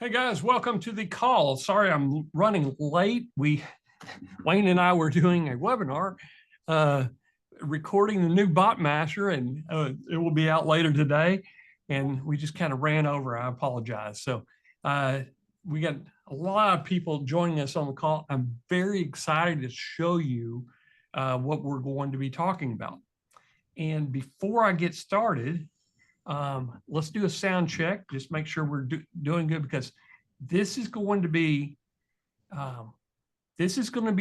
Hey guys, welcome to the call. Sorry, I'm running late. Wayne and I were doing a webinar, recording the new bot masher, and it will be out later today. And we just kind of ran over. I apologize. So we got a lot of people joining us on the call. I'm very excited to show you what we're going to be talking about. And before I get started, let's do a sound check. Just make sure we're doing good, because this is going to be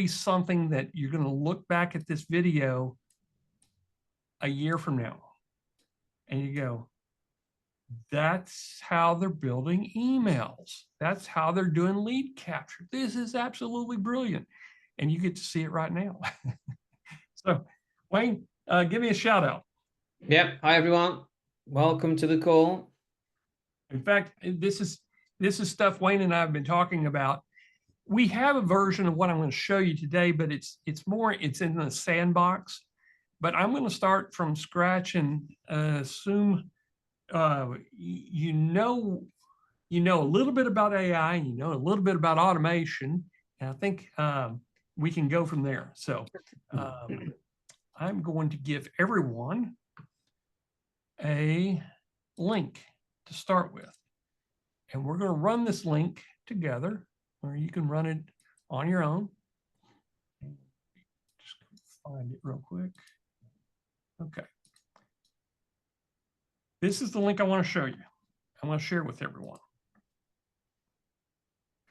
something that you're going to look back at this video a year from now, and you go, that's how they're building emails. That's how they're doing lead capture. This is absolutely brilliant, and you get to see it right now. So, Wayne, give me a shout out. Yep. Hi, everyone. Welcome to the call. In fact, this is stuff Wayne and I have been talking about. We have a version of what I'm going to show you today, but it's in the sandbox. But I'm going to start from scratch and assume you know a little bit about AI, and you know a little bit about automation, and I think we can go from there. So I'm going to give everyone a link to start with, and we're going to run this link together, or you can run it on your own. Just find it real quick. Okay. This is the link I want to show you. I want to share it with everyone.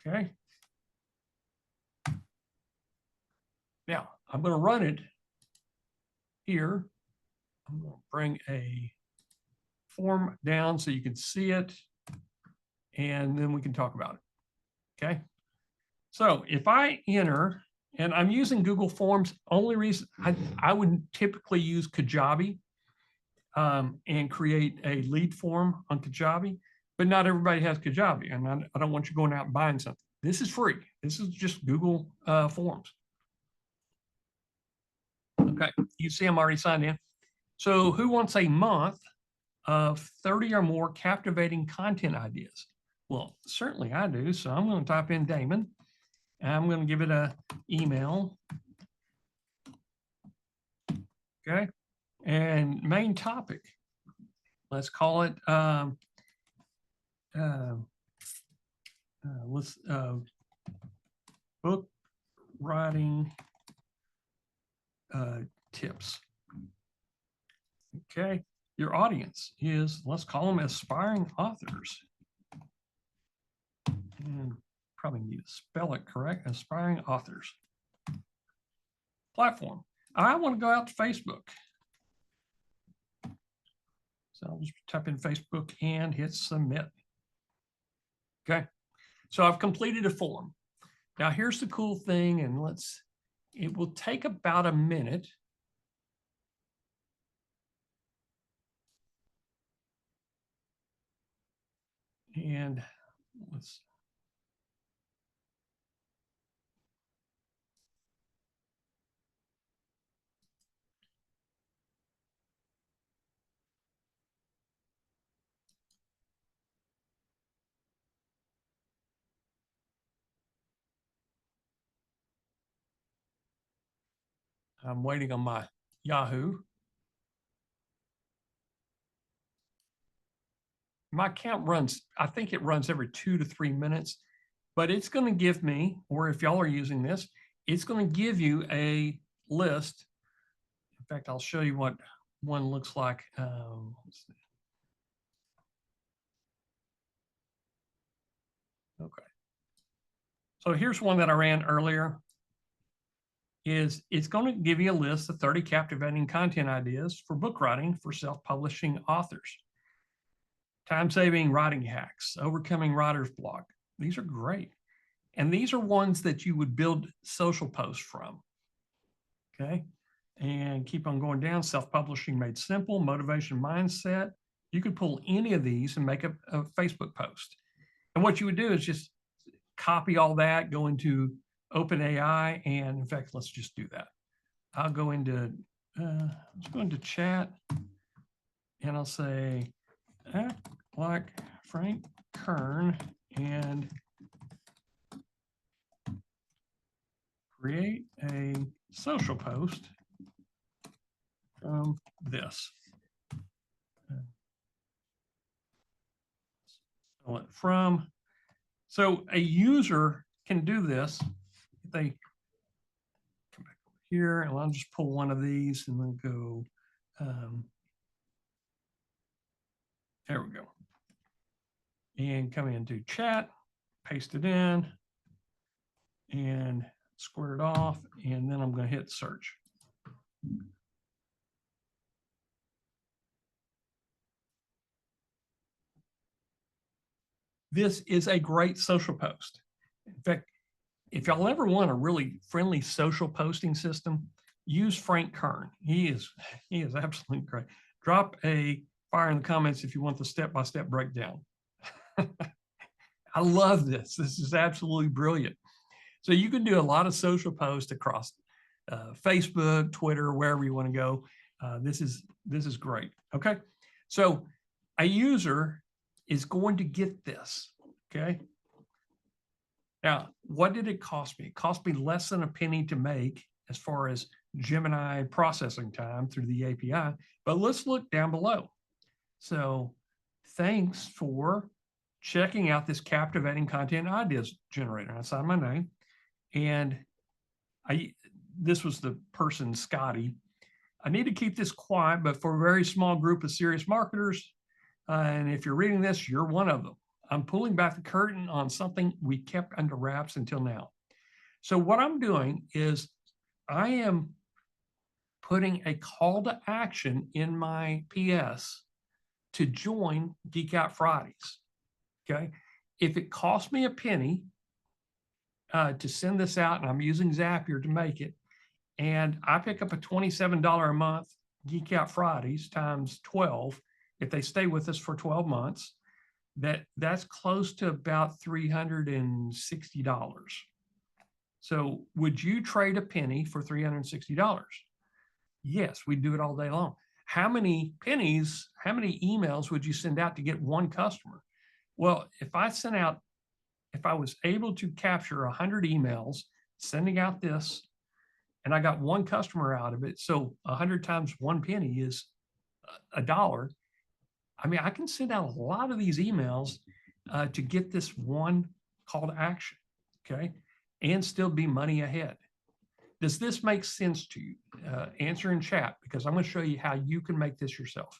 Okay. Now, I'm going to run it here. I'm going to bring a form down so you can see it, and then we can talk about it. Okay. So if I enter, and I'm using Google Forms, only reason I would typically use Kajabi and create a lead form on Kajabi, but not everybody has Kajabi, and I don't want you going out and buying something. This is free. This is just Google Forms. Okay, you see I'm already signed in. So who wants a month of 30 or more captivating content ideas? Well, certainly I do. So I'm going to type in Damon, and I'm going to give it an email. Okay. And main topic, let's call it, book writing tips. Okay. Your audience is, let's call them aspiring authors. And probably need to spell it correct. Aspiring authors. Platform. I want to go out to Facebook. So I'll just type in Facebook and hit submit. Okay. So I've completed a form. Now here's the cool thing, and it will take about a minute. And I'm waiting on my Yahoo. My count runs, I think it runs every 2 to 3 minutes, but it's going to give me, or if y'all are using this, it's going to give you a list. In fact, I'll show you what one looks like. Okay. So here's one that I ran earlier. It's going to give you a list of 30 captivating content ideas for book writing for self-publishing authors. Time-saving writing hacks, overcoming writer's block. These are great. And these are ones that you would build social posts from. Okay. And keep on going down. Self-publishing made simple, motivation mindset. You could pull any of these and make a Facebook post. And what you would do is just copy all that, go into OpenAI, and in fact, let's just do that. I'll go into, let's go into chat, and I'll say, act like Frank Kern and create a social post from this. From, so a user can do this. If they come back over here, and I'll just pull one of these and then go, there we go. And come into chat, paste it in, and square it off, and then I'm going to hit search. This is a great social post. In fact, if y'all ever want a really friendly social posting system, use Frank Kern. He is absolutely great. Drop a fire in the comments if you want the step-by-step breakdown. I love this. This is absolutely brilliant. So you can do a lot of social posts across Facebook, Twitter, wherever you want to go. This is great. Okay, so a user is going to get this. Okay. Now, what did it cost me? It cost me less than a penny to make as far as Gemini processing time through the API. But let's look down below. So thanks for checking out this captivating content ideas generator. I signed my name, and this was the person, Scotty. I need to keep this quiet, but for a very small group of serious marketers, and if you're reading this, you're one of them. I'm pulling back the curtain on something we kept under wraps until now. So what I'm doing is I am putting a call to action in my PS to join Geek Out Fridays. Okay. If it costs me a penny to send this out, and I'm using Zapier to make it, and I pick up a $27 a month Geek Out Fridays times 12, if they stay with us for 12 months, that's close to about $360. So would you trade a penny for $360? Yes, we'd do it all day long. How many pennies, how many emails would you send out to get one customer? Well, if I was able to capture 100 emails, sending out this, and I got one customer out of it, so 100 times 1 penny is $1. I mean, I can send out a lot of these emails to get this one call to action, okay, and still be money ahead. Does this make sense to you? Answer in chat, because I'm going to show you how you can make this yourself.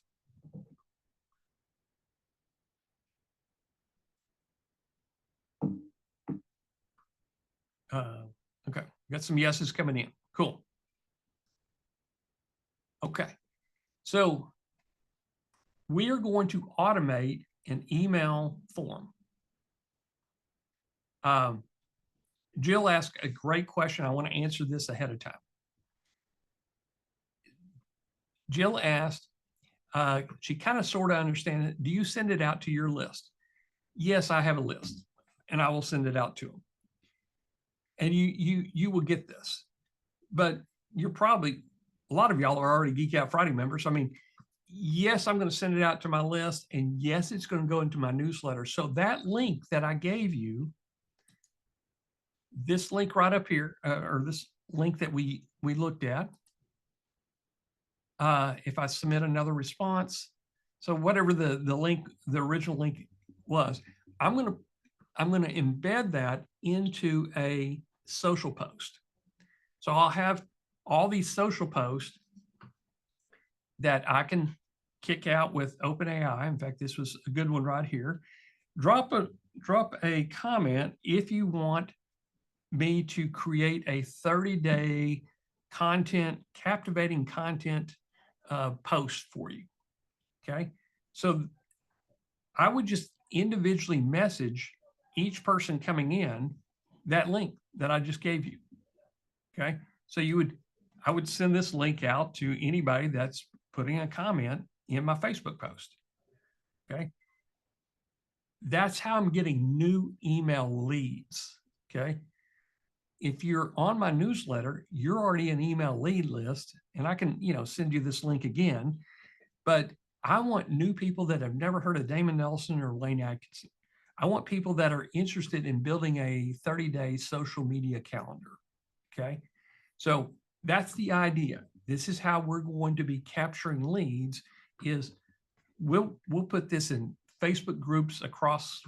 Okay, got some yeses coming in. Cool. Okay, so we are going to automate an email form. Jill asked a great question. I want to answer this ahead of time. Jill asked, she kind of sort of understands it. Do you send it out to your list? Yes, I have a list, and I will send it out to them. And you will get this. But you're probably, a lot of y'all are already Geek Out Friday members. I mean, yes, I'm going to send it out to my list, and yes, it's going to go into my newsletter. So that link that I gave you, this link right up here, or this link that we looked at, if I submit another response, so whatever the link, the original link was, I'm going to embed that into a social post. So I'll have all these social posts that I can kick out with OpenAI. In fact, this was a good one right here. Drop a comment if you want me to create a 30-day captivating content post for you. Okay, so I would just individually message each person coming in that link that I just gave you. Okay, so I would send this link out to anybody that's putting a comment in my Facebook post. Okay, that's how I'm getting new email leads. Okay, if you're on my newsletter, you're already an email lead list, and I can, send you this link again, but I want new people that have never heard of Damon Nelson or Lane Atkinson. I want people that are interested in building a 30-day social media calendar. Okay. So that's the idea. This is how we're going to be capturing leads is we'll put this in Facebook groups across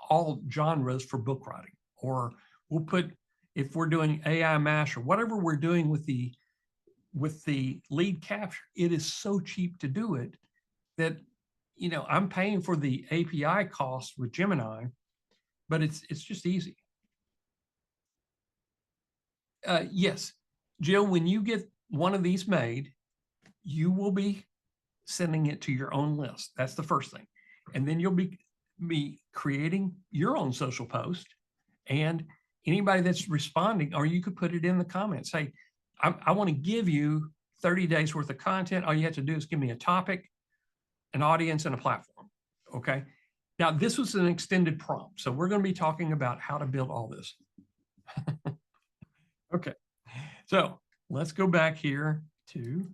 all genres for book writing, or we'll put, if we're doing AI mash or whatever we're doing with the lead capture, it is so cheap to do it that, you know, I'm paying for the API cost with Gemini, but it's just easy. Yes, Jill, when you get one of these made, you will be sending it to your own list. That's the first thing. And then you'll be creating your own social post, and anybody that's responding, or you could put it in the comments. Say, I want to give you 30 days worth of content. All you have to do is give me a topic, an audience, and a platform. Okay. Now, this was an extended prompt, so we're going to be talking about how to build all this. Okay. So let's go back here to,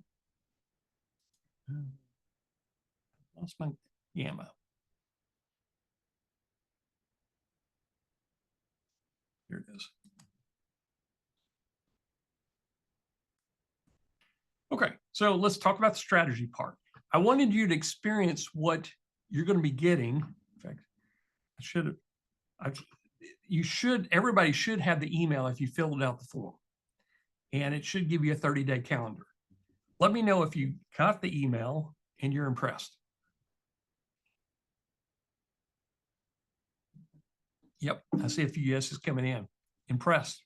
lost my gamma. Here it is. Okay, so let's talk about the strategy part. I wanted you to experience what you're going to be getting. In fact, everybody should have the email if you filled out the form, and it should give you a 30-day calendar. Let me know if you got the email and you're impressed. Yep, I see a few yeses coming in. Impressed.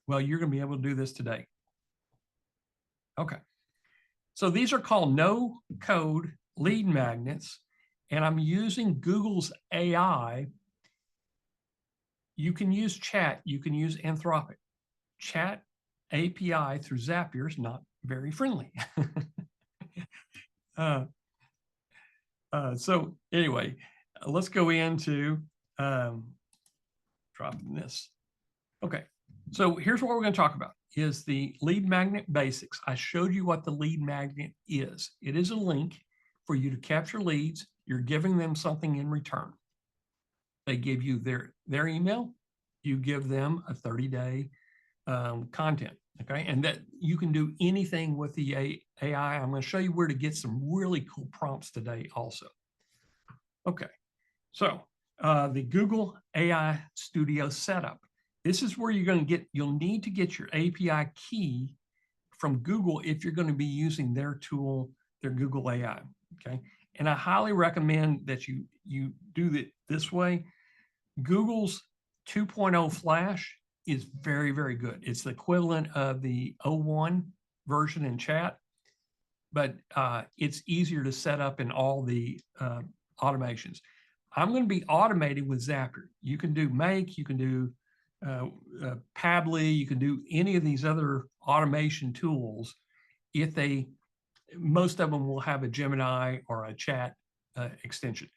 Well, you're going to be able to do this today. Okay. So these are called no-code lead magnets, and I'm using Google's AI. You can use chat, you can use Anthropic. Chat API through Zapier is not very friendly. So anyway, let's go into dropping this. Okay, so here's what we're going to talk about is the lead magnet basics. I showed you what the lead magnet is. It is a link for you to capture leads. You're giving them something in return. They give you their email. You give them a 30-day content. Okay, and that you can do anything with the AI. I'm going to show you where to get some really cool prompts today also. Okay, so the Google AI Studio setup. This is where you'll need to get your API key from Google if you're going to be using their tool, their Google AI. Okay, and I highly recommend that you do it this way. Google's 2.0 Flash is very, very good. It's the equivalent of the 01 version in chat, but it's easier to set up in all the automations. I'm going to be automating with Zapier. You can do Make, you can do Pabbly, you can do any of these other automation tools. Most of them will have a Gemini or a chat extension.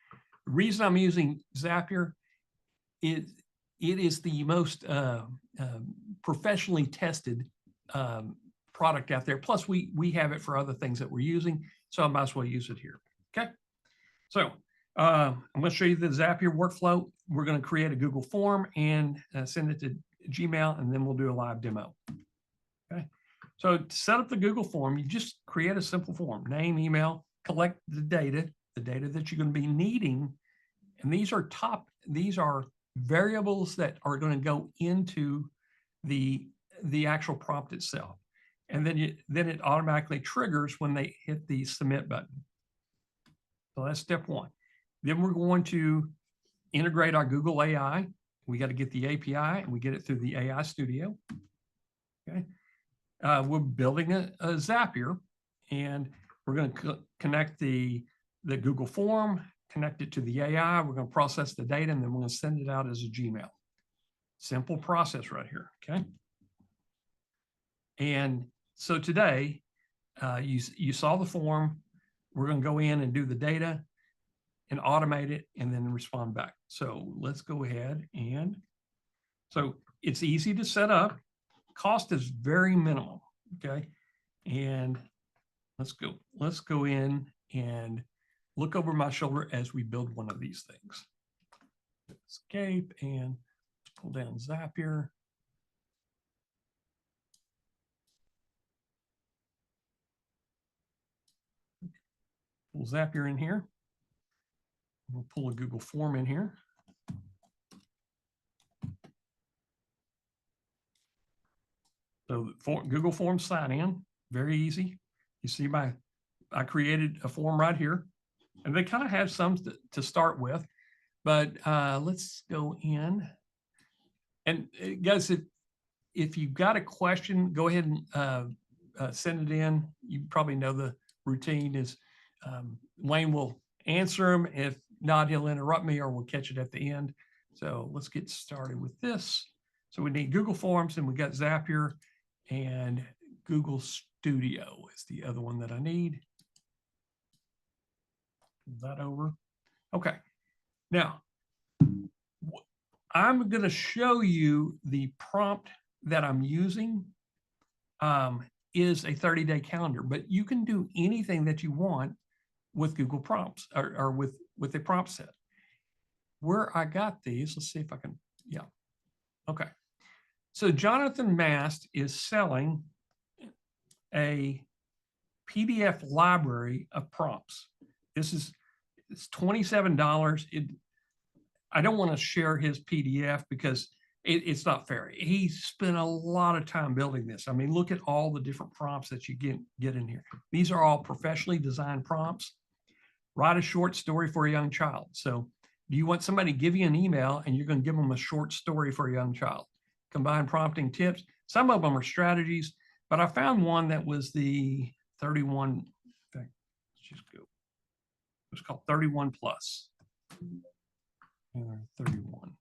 The reason I'm using Zapier is it is the most professionally tested product out there. Plus, we have it for other things that we're using, so I might as well use it here. Okay, so I'm going to show you the Zapier workflow. We're going to create a Google form and send it to Gmail, and then we'll do a live demo. Okay, so to set up the Google form, you just create a simple form: name, email, collect the data that you're going to be needing, and these are variables that are going to go into the actual prompt itself, and then it automatically triggers when they hit the submit button. So that's step one. Then we're going to integrate our Google AI. We got to get the API, and we get it through the AI Studio. Okay, we're building a Zapier, and we're going to connect the Google form, connect it to the AI. We're going to process the data, and then we're going to send it out as a Gmail. Simple process right here. Okay. And so today, you saw the form. We're going to go in and do the data and automate it and then respond back. So let's go ahead so it's easy to set up. Cost is very minimal. Okay. And let's go in and look over my shoulder as we build one of these things. escape and pull down Zapier. Pull Zapier in here. We'll pull a Google form in here. So Google Forms sign in, very easy. You see I created a form right here, and they kind of have some to start with, but let's go in. And guys, if you've got a question, go ahead and send it in. You probably know the routine is Wayne will answer them. If not, he'll interrupt me or we'll catch it at the end. So let's get started with this. So we need Google Forms, and we got Zapier, and Google Studio is the other one that I need. Move that over. Okay. Now, I'm going to show you the prompt that I'm using is a 30-day calendar, but you can do anything that you want with Google prompts or with a prompt set. Where I got these, let's see if I can, yeah. Okay. So Jonathan Mast is selling a PDF library of prompts. It's $27. I don't want to share his PDF because it's not fair. He spent a lot of time building this. I mean, look at all the different prompts that you get in here. These are all professionally designed prompts. Write a short story for a young child. So do you want somebody to give you an email and you're going to give them a short story for a young child? Combine prompting tips. Some of them are strategies, but I found one that was the 31. In fact, let's just go. It was called 31 plus. 31.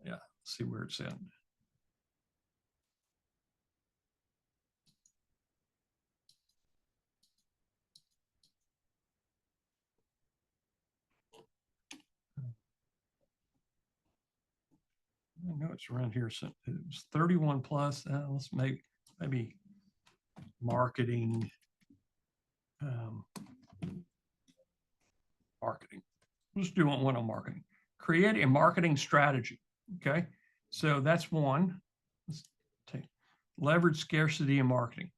Yeah, let's see where it's at. I know it's around here. So it was 31 plus. Let's maybe marketing. Marketing. Let's do one on marketing. Create a marketing strategy. Okay, so that's one. Let's take leverage scarcity in marketing.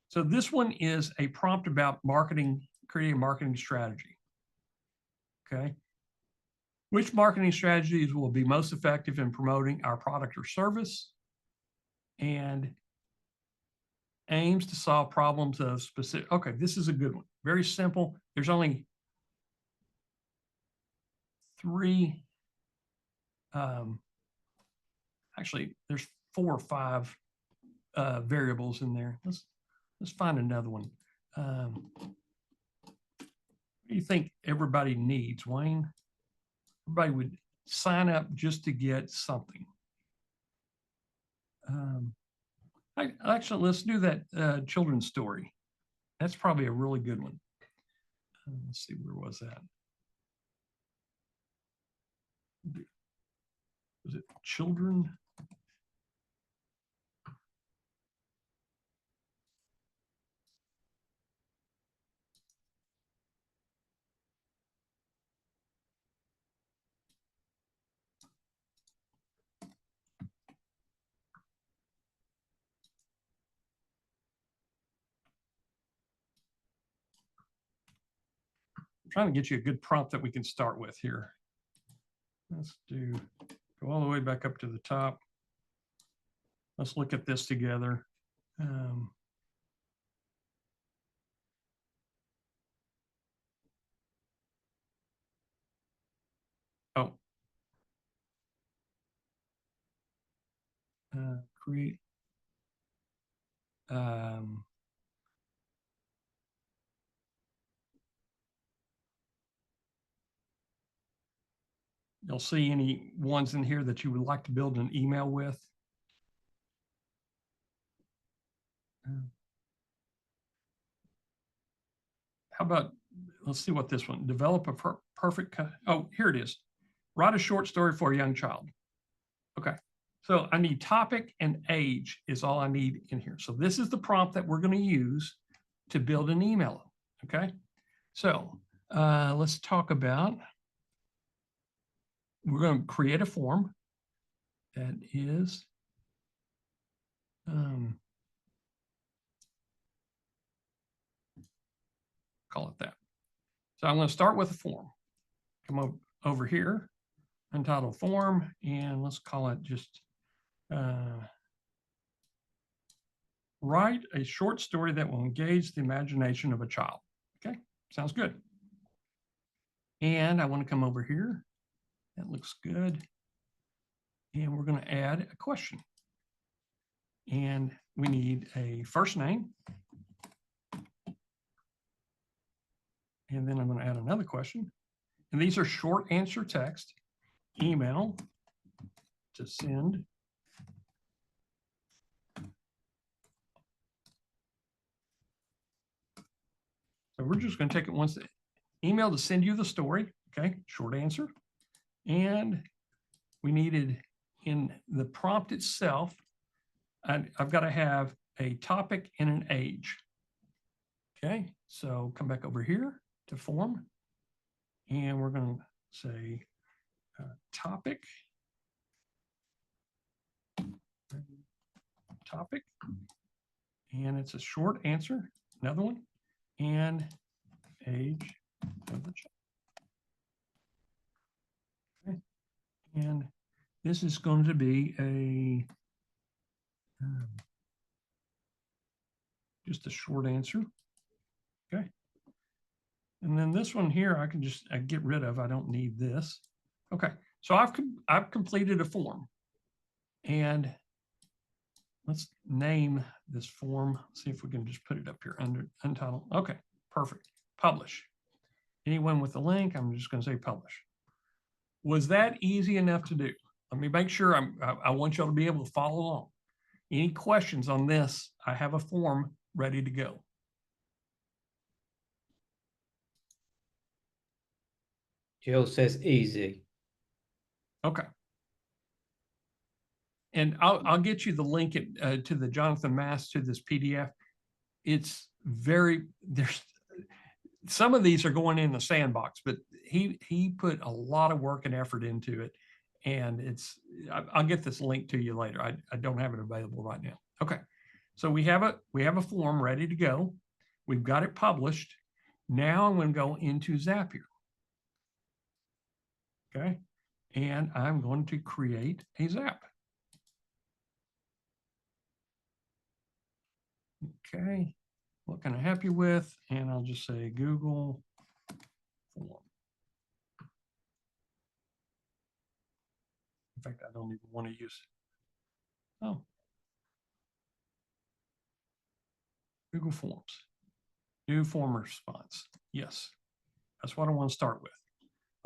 So this one is a prompt about marketing, creating a marketing strategy. Okay. Which marketing strategies will be most effective in promoting our product or service, and aims to solve problems of specific. Okay, this is a good one. Very simple. There's only 3. Actually, there's 4 or 5 variables in there. Let's find another one. What do you think everybody needs, Wayne? Everybody would sign up just to get something. Actually, let's do that children's story. That's probably a really good one. Let's see, where was that? Was it children? Trying to get you a good prompt that we can start with here. Let's go all the way back up to the top. Let's look at this together. Create. You'll see any ones in here that you would like to build an email with. How about, let's see what this one, develop a perfect, oh, here it is. Write a short story for a young child. Okay, so I need topic and age is all I need in here. So this is the prompt that we're going to use to build an email. Okay, so let's talk about, we're going to create a form that is call it that. So I'm going to start with a form. Come over here, untitled form, and let's call it just write a short story that will engage the imagination of a child. Okay, sounds good. And I want to come over here. That looks good. And we're going to add a question. And we need a first name. And then I'm going to add another question. And these are short answer text, email to send. So we're just going to take it once, email to send you the story. Okay, short answer. And we needed in the prompt itself, I've got to have a topic and an age. Okay, so come back over here to form. And we're going to say topic. And it's a short answer, another one, and age of the child. Okay. And this is going to be a just a short answer. Okay. And then this one here, I can just get rid of. I don't need this. Okay. So I've completed a form, and let's name this form. See if we can just put it up here under untitled. Okay, perfect. Publish. Anyone with the link, I'm just going to say publish. Was that easy enough to do? Let me make sure I want y'all to be able to follow along. Any questions on this? I have a form ready to go. Jill says easy. Okay. And I'll get you the link to the Jonathan Mass to this PDF. It's there's some of these are going in the sandbox, but he put a lot of work and effort into it. And I'll get this link to you later. I don't have it available right now. Okay. So we have a form ready to go. We've got it published. Now I'm going to go into Zapier. Okay. And I'm going to create a Zap. Okay. What can I help you with? And I'll just say Google form. In fact, I don't even want to use it. Oh. Google Forms. New form response. Yes. That's what I want to start with.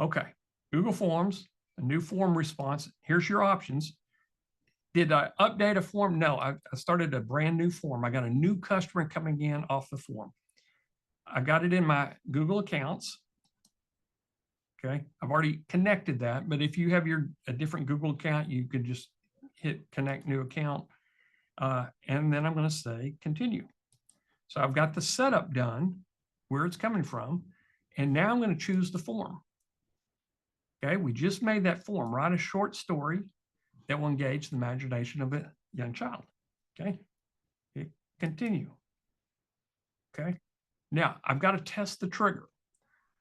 Okay. Google Forms, a new form response. Here's your options. Did I update a form? No, I started a brand new form. I got a new customer coming in off the form. I got it in my Google accounts. Okay, I've already connected that, but if you have a different Google account, you could just hit connect new account. And then I'm going to say continue. So I've got the setup done, where it's coming from, and now I'm going to choose the form. Okay, we just made that form. Write a short story that will engage the imagination of a young child. Okay, hit continue. Okay, now I've got to test the trigger.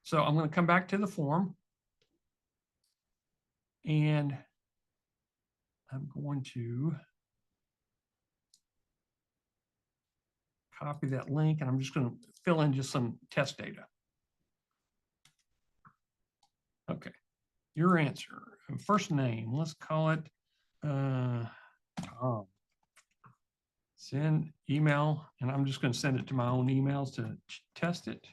So I'm going to come back to the form, and I'm going to copy that link, and I'm just going to fill in just some test data. Okay, your answer, first name, let's call it Tom. Send email, and I'm just going to send it to my own emails to test it.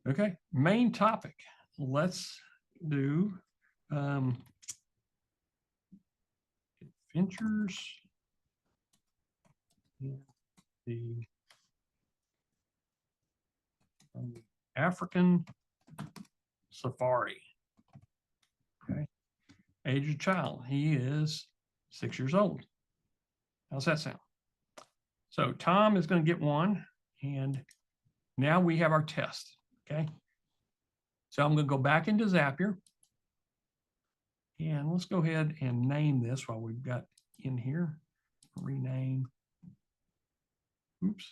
Okay, main topic. Let's do adventures in the African safari. Okay, age of child. He is 6 years old. How's that sound? So Tom is going to get one, and Now we have our test, okay? So I'm going to go back into Zapier. And let's go ahead and name this while we've got in here. Rename. Oops.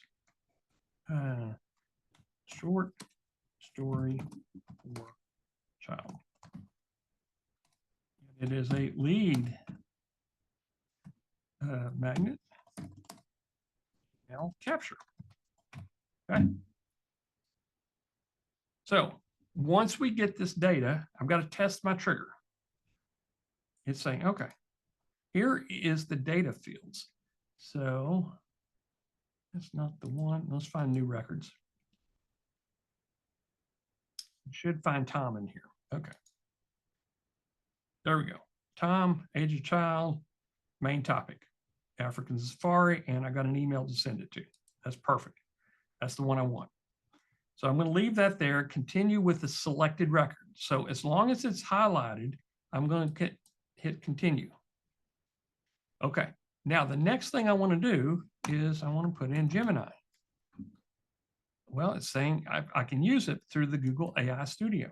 Short story for child. It is a lead magnet now capture. Okay. So once we get this data, I've got to test my trigger. It's saying, okay, here is the data fields. So that's not the one. Let's find new records. You should find Tom in here. Okay. There we go. Tom, age of child, main topic, African safari, and I got an email to send it to. That's perfect. That's the one I want. So I'm going to leave that there, continue with the selected record. So as long as it's highlighted, I'm going to hit continue. Okay. Now the next thing I want to do is I want to put in Gemini. Well, it's saying I can use it through the Google AI Studio.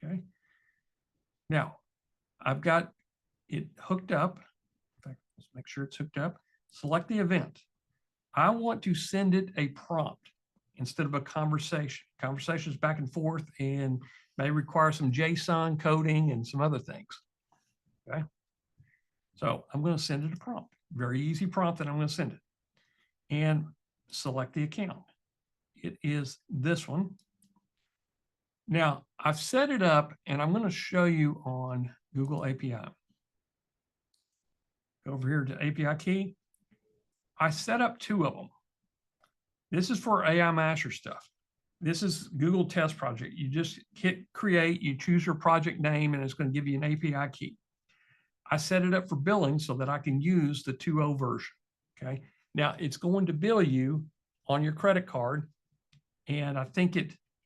Okay. Now I've got it hooked up. In fact, let's make sure it's hooked up. Select the event. I want to send it a prompt instead of a conversation. Conversations back and forth and may require some JSON coding and some other things. Okay. So I'm going to send it a prompt. Very easy prompt that I'm going to send it. And select the account. It is this one. Now, I've set it up, and I'm going to show you on Google API. Go over here to API key. I set up 2 of them. This is for AI Master stuff. This is Google Test Project. You just hit create, you choose your project name, and it's going to give you an API key. I set it up for billing so that I can use the 2.0 version. Okay. Now it's going to bill you on your credit card. And I think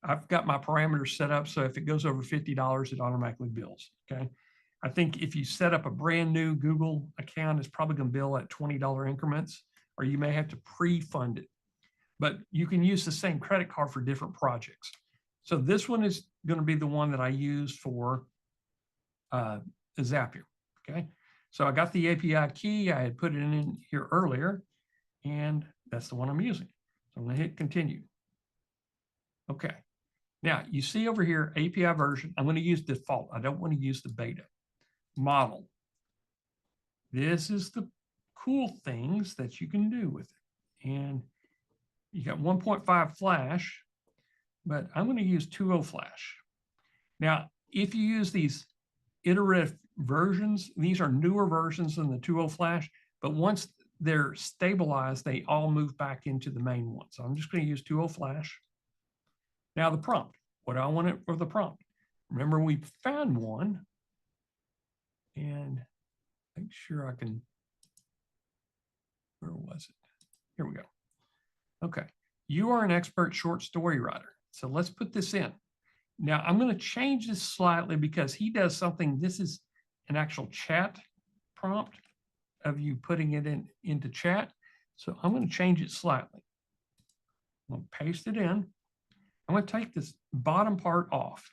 I've got my parameters set up. So if it goes over $50, it automatically bills. Okay. I think if you set up a brand new Google account, it's probably going to bill at $20 increments, or you may have to pre-fund it. But you can use the same credit card for different projects. So this one is going to be the one that I use for Zapier. Okay, so I got the API key. I had put it in here earlier, and that's the one I'm using. So I'm going to hit continue. Okay, now you see over here API version. I'm going to use default. I don't want to use the beta. Model. This is the cool things that you can do with it. And you got 1.5 flash, but I'm going to use 2.0 flash. Now, if you use these iterative versions, these are newer versions than the 2.0 flash, but once they're stabilized, they all move back into the main one. So I'm just going to use 2.0 flash. Now the prompt, what do I want it for the prompt? Remember, we found one, and make sure I can, where was it? Here we go. Okay, you are an expert short story writer. So let's put this in. Now I'm going to change this slightly because he does something. This is an actual chat prompt of you putting it into chat. So I'm going to change it slightly. I'm going to paste it in. I'm going to take this bottom part off.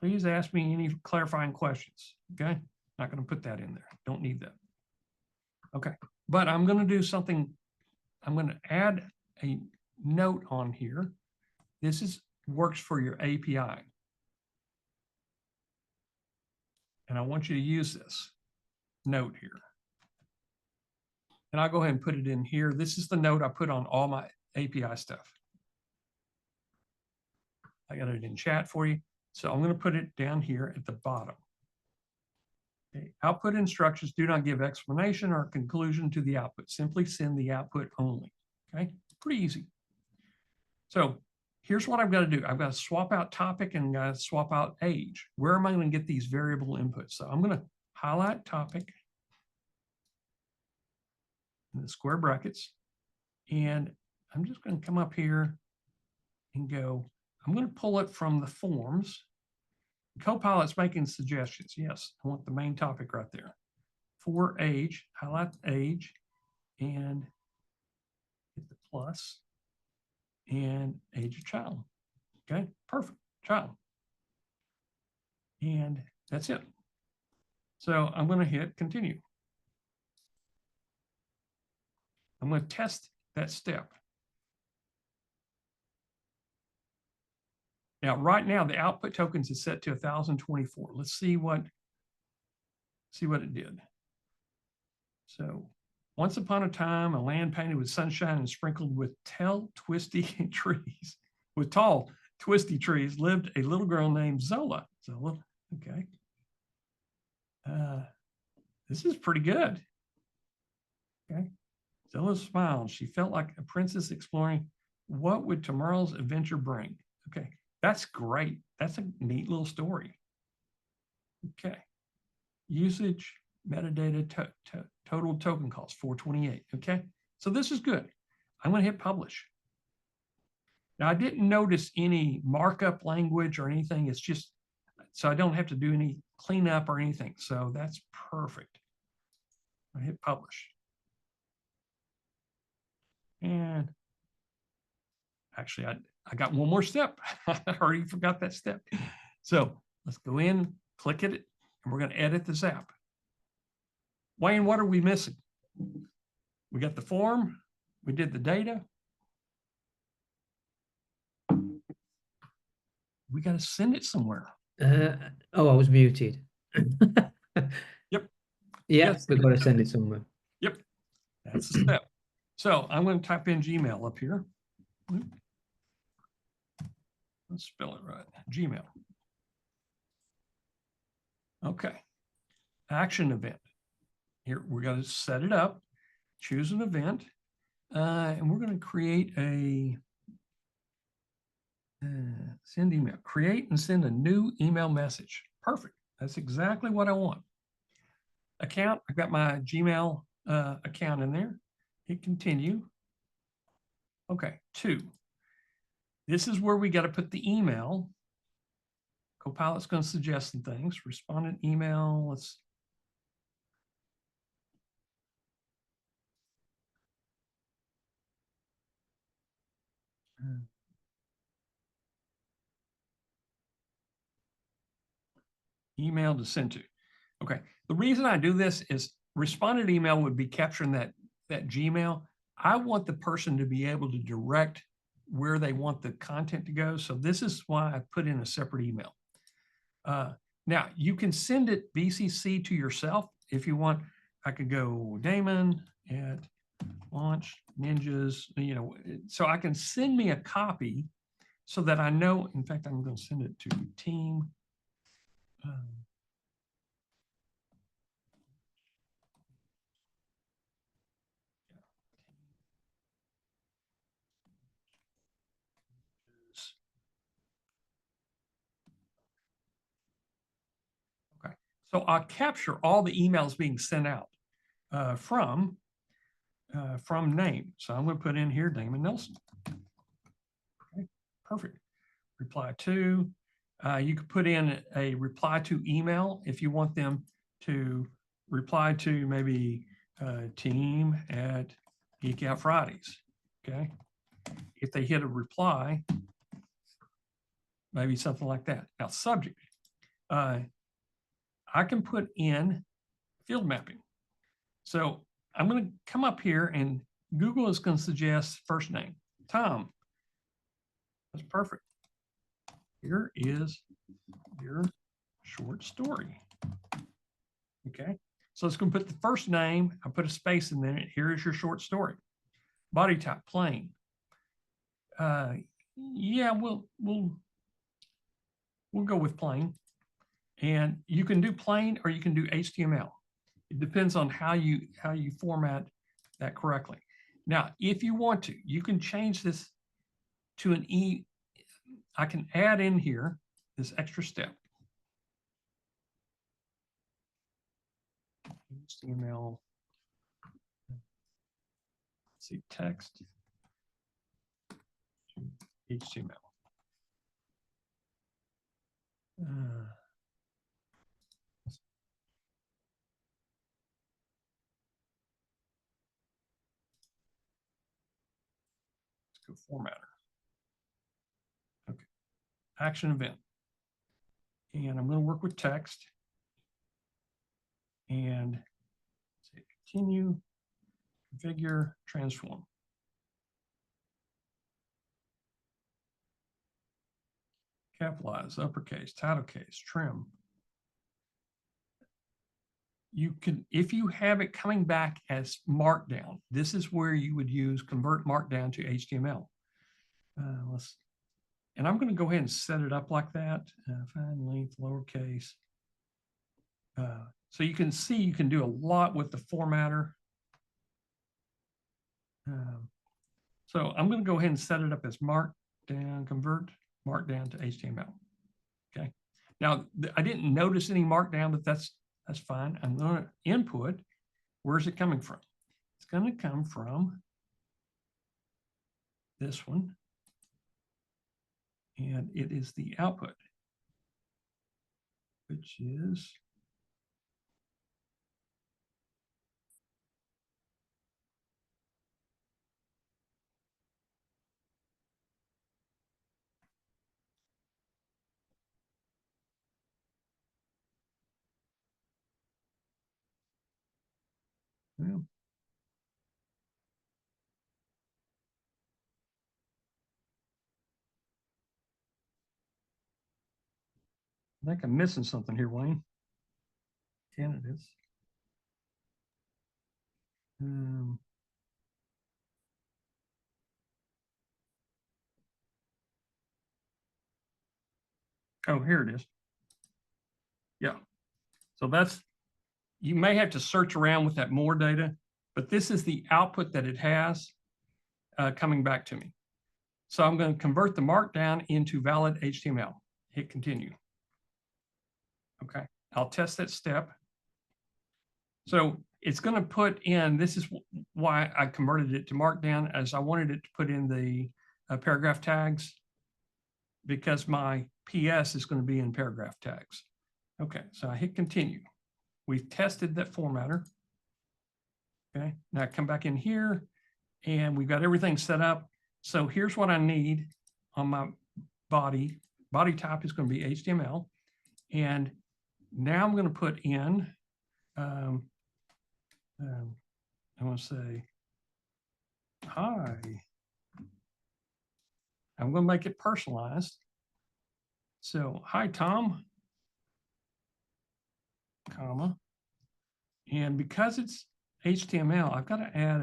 Please ask me any clarifying questions. Okay. Not going to put that in there. Don't need that. Okay. But I'm going to do something. I'm going to add a note on here. This works for your API. And I want you to use this note here. And I'll go ahead and put it in here. This is the note I put on all my API stuff. I got it in chat for you. So I'm going to put it down here at the bottom. Okay. Output instructions do not give explanation or conclusion to the output. Simply send the output only. Okay, pretty easy. So here's what I've got to do. I've got to swap out topic and got to swap out age. Where am I going to get these variable inputs? So I'm going to highlight topic in the square brackets. And I'm just going to come up here and go, I'm going to pull it from the forms. Copilot's making suggestions. Yes, I want the main topic right there. For age, highlight age and hit the plus. and age of child. Okay, perfect, child. And that's it. So I'm going to hit continue. I'm going to test that step. Now, right now, the output tokens is set to 1024. Let's see what it did. So once upon a time, a land painted with sunshine and sprinkled with tall, twisty trees, lived a little girl named Zola. Zola, okay. This is pretty good. Okay. Zola smiled. She felt like a princess exploring what would tomorrow's adventure bring. Okay, that's great. That's a neat little story. Okay. Usage, metadata, total token cost, 428. Okay, so this is good. I'm going to hit publish. Now, I didn't notice any markup language or anything. It's just, so I don't have to do any cleanup or anything. So that's perfect. I hit publish. And actually, I got one more step. I already forgot that step. So let's go in, click it, and we're going to edit the Zap. Wayne, what are we missing? We got the form. We did the data. We got to send it somewhere. Oh, I was muted. Yep. Yeah, Yes. we've got to send it somewhere. Yep. That's the step. So I'm going to type in Gmail up here. Let's spell it right. Gmail. Okay. Action event. Here, we're going to set it up, choose an event, and we're going to create a send email. Create and send a new email message. Perfect. That's exactly what I want. Account. I've got my Gmail account in there. Hit continue. Okay. 2. This is where we got to put the email. Copilot's going to suggest some things. Respondent email. Let's email to send to. Okay. The reason I do this is respondent email would be capturing that Gmail. I want the person to be able to direct where they want the content to go. So this is why I put in a separate email. Now you can send it BCC to yourself if you want. I could go Damon at Launch Ninjas, so I can send me a copy so that I know. In fact, I'm going to send it to team. Okay, so I'll capture all the emails being sent out from name. So I'm going to put in here Damon Nelson. Okay, perfect. Reply to. You could put in a reply to email if you want them to reply to maybe team at Geek Out Fridays. Okay. If they hit a reply, maybe something like that. Now, subject. I can put in field mapping. So I'm going to come up here and Google is going to suggest first name, Tom. That's perfect. Here is your short story. Okay. So it's going to put the first name. I put a space in there. Here is your short story. Body type, plain. Yeah, we'll go with plain. And you can do plain or you can do HTML. It depends on how you format that correctly. Now, if you want to, you can change this to an E. I can add in here this extra step. HTML. Let's see, text. HTML. Let's go formatter. action event. And I'm going to work with text. And say continue, configure, transform. Capitalize, uppercase, title case, trim. You can, if you have it coming back as Markdown, this is where you would use convert Markdown to HTML. And I'm going to go ahead and set it up like that. Find length, lowercase. So you can see you can do a lot with the formatter. So I'm going to go ahead and set it up as Markdown, convert Markdown to HTML. Okay. Now I didn't notice any Markdown, but that's fine. I'm going to input. Where's it coming from? It's going to come from this one. And it is the output, which is well, I think I'm missing something here, Wayne. Candidates. Oh, here it is. Yeah. So that's, you may have to search around with that more data, but this is the output that it has coming back to me. So I'm going to convert the Markdown into valid HTML. Hit continue. Okay. I'll test that step. So it's going to put in, this is why I converted it to Markdown, as I wanted it to put in the paragraph tags, because my PS is going to be in paragraph tags. Okay, so I hit continue. We've tested that formatter. Okay, now I come back in here and we've got everything set up. So here's what I need on my body. Body type is going to be HTML. And now I'm going to put in, I want to say, hi. I'm going to make it personalized. So, hi, Tom, comma. And because it's HTML, I've got to add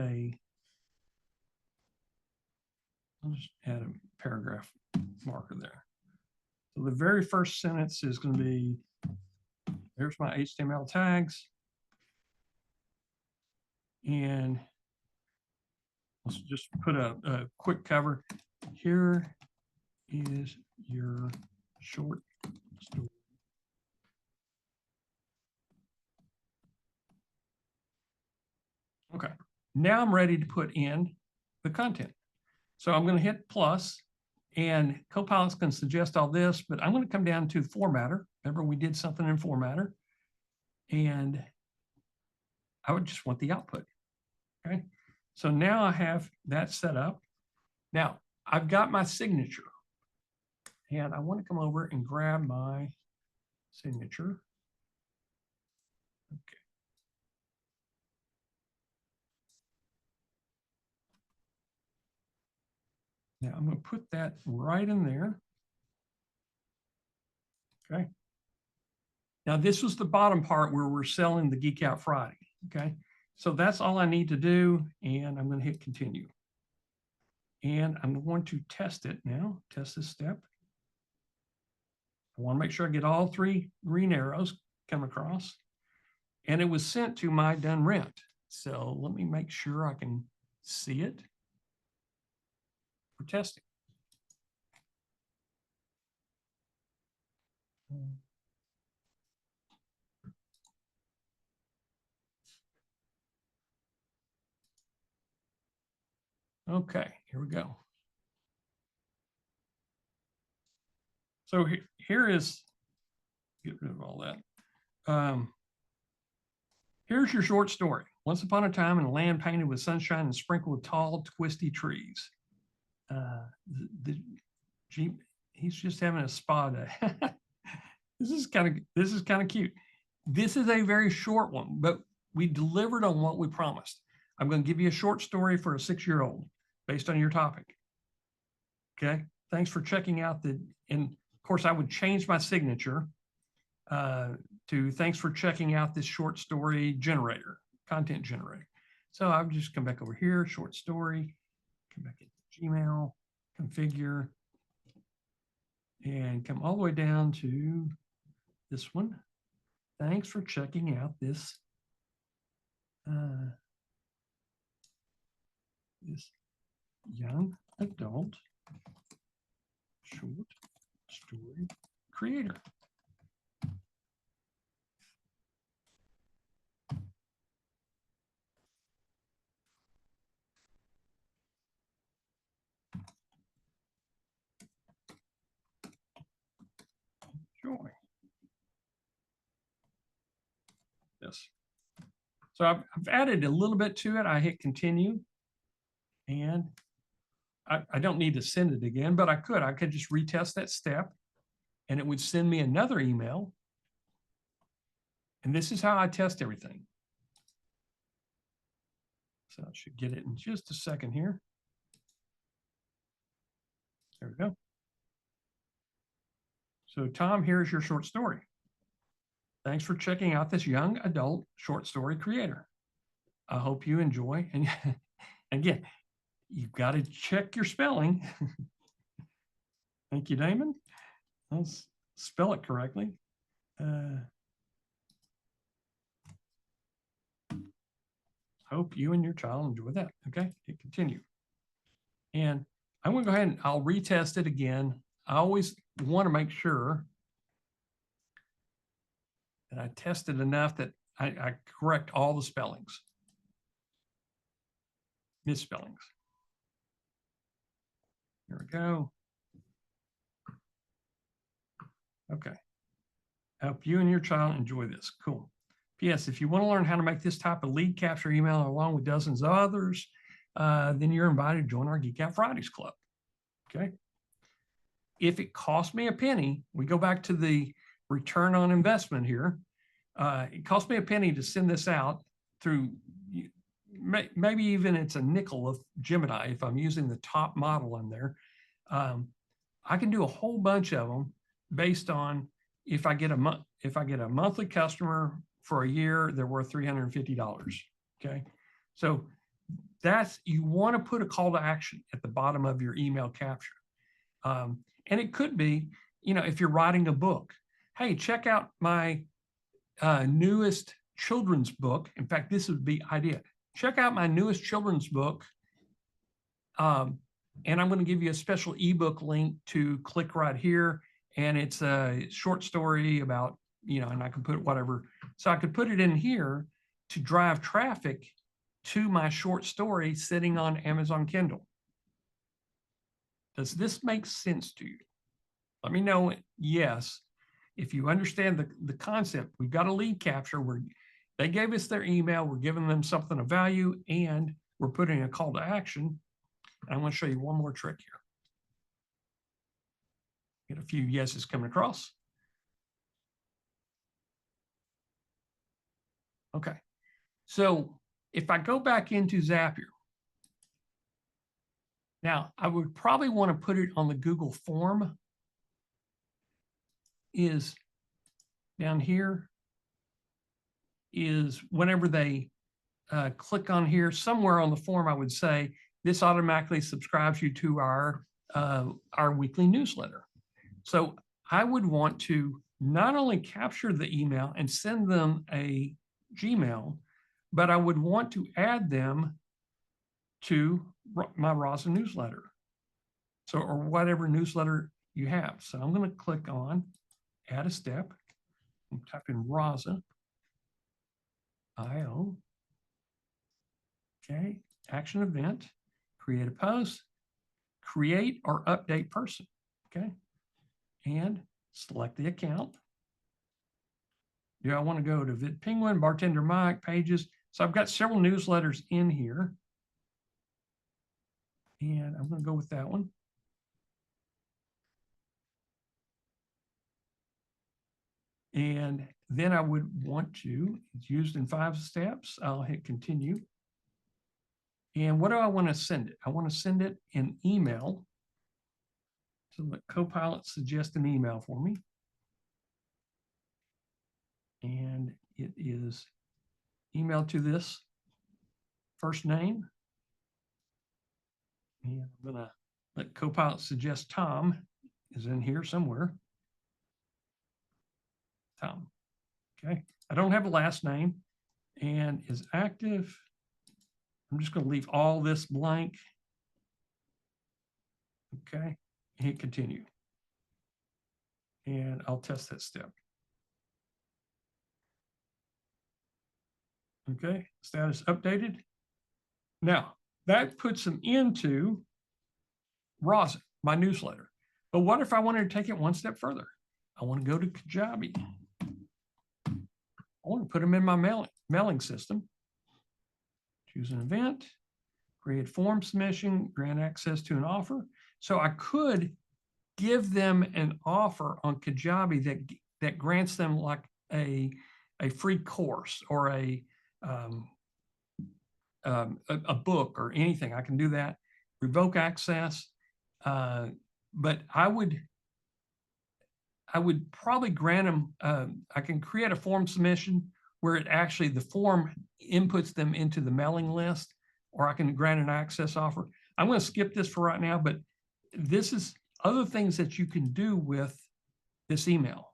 I'll just add a paragraph marker there. So the very first sentence is going to be, there's my HTML tags. And let's just put a quick cover. Here is your short story. Okay, now I'm ready to put in the content. So I'm going to hit plus, and Copilot's going to suggest all this, but I'm going to come down to formatter. Remember, we did something in formatter, and I would just want the output. Okay, so now I have that set up. Now I've got my signature, and I want to come over and grab my signature. Okay. Now I'm going to put that right in there. Okay. Now this was the bottom part where we're selling the Geek Out Friday. Okay. So that's all I need to do. And I'm going to hit continue. And I'm going to test it now. Test this step. I want to make sure I get all three green arrows come across. And it was sent to my done rent. So let me make sure I can see it for testing. Okay, here we go. So here is, get rid of all that. Here's your short story. Once upon a time in a land painted with sunshine and sprinkled with tall, twisty trees. He's just having a spa day. This is kind of cute. This is a very short one, but we delivered on what we promised. I'm going to give you a short story for a 6-year-old based on your topic. Okay. Thanks for checking out and of course I would change my signature to thanks for checking out this short story generator, content generator. So I've just come back over here, short story, come back into Gmail, configure, and come all the way down to this one. Thanks for checking out this this young adult short story creator. Enjoy. Yes. So I've added a little bit to it. I hit continue, and I don't need to send it again, but I could just retest that step, and it would send me another email. And this is how I test everything. So I should get it in just a second here. There we go. So Tom, here's your short story. Thanks for checking out this young adult short story creator. I hope you enjoy. And again, you've got to check your spelling. Thank you, Damon. Let's spell it correctly. Hope you and your child enjoy that. Okay, hit continue. And I'm going to go ahead and I'll retest it again. I always want to make sure that I tested enough that I correct all the spellings, misspellings. Here we go. Okay. Hope you and your child enjoy this. Cool. P.S. If you want to learn how to make this type of lead capture email along with dozens of others, then you're invited to join our Geek Out Fridays Club. Okay. If it costs me a penny, we go back to the return on investment here. It costs me a penny to send this out through, maybe even it's a nickel of Gemini if I'm using the top model in there. I can do a whole bunch of them based on if I get a monthly customer for a year, they're worth $350. Okay, so you want to put a call to action at the bottom of your email capture, and it could be, if you're writing a book, hey, check out my newest children's book. In fact, this would be idea. Check out my newest children's book, and I'm going to give you a special ebook link to click right here. And it's a short story about, and I can put whatever. So I could put it in here to drive traffic to my short story sitting on Amazon Kindle. Does this make sense to you? Let me know. Yes. If you understand the concept, we've got a lead capture where they gave us their email. We're giving them something of value and we're putting a call to action. And I'm going to show you one more trick here. Get a few yeses coming across. Okay. So if I go back into Zapier, now I would probably want to put it on the Google form. Is down here is whenever they click on here, somewhere on the form, I would say this automatically subscribes you to our weekly newsletter. So I would want to not only capture the email and send them a Gmail, but I would want to add them to my Raza newsletter. So, or whatever newsletter you have. So I'm going to click on add a step and type in Raza IO. Okay, action event, create a post, create or update person. Okay, and select the account. Do I want to go to Vid Penguin, Bartender Mike, Pages? So I've got several newsletters in here. And I'm going to go with that one. And then I would want to, it's used in 5 steps. I'll hit continue. And what do I want to send it? I want to send it in email. So let Copilot suggest an email for me. And it is email to this first name. And I'm going to let Copilot suggest Tom is in here somewhere. Tom. Okay. I don't have a last name and is active. I'm just going to leave all this blank. Okay. Hit continue. And I'll test that step. Okay. Status updated. Now that puts them into Rosin, my newsletter. But what if I wanted to take it one step further? I want to go to Kajabi. I want to put them in my mailing system. Choose an event, create form submission, grant access to an offer. So I could give them an offer on Kajabi that grants them like a free course or a book or anything. I can do that. Revoke access. But I would probably grant them, I can create a form submission where it actually, the form inputs them into the mailing list, or I can grant an access offer. I'm going to skip this for right now, but this is other things that you can do with this email.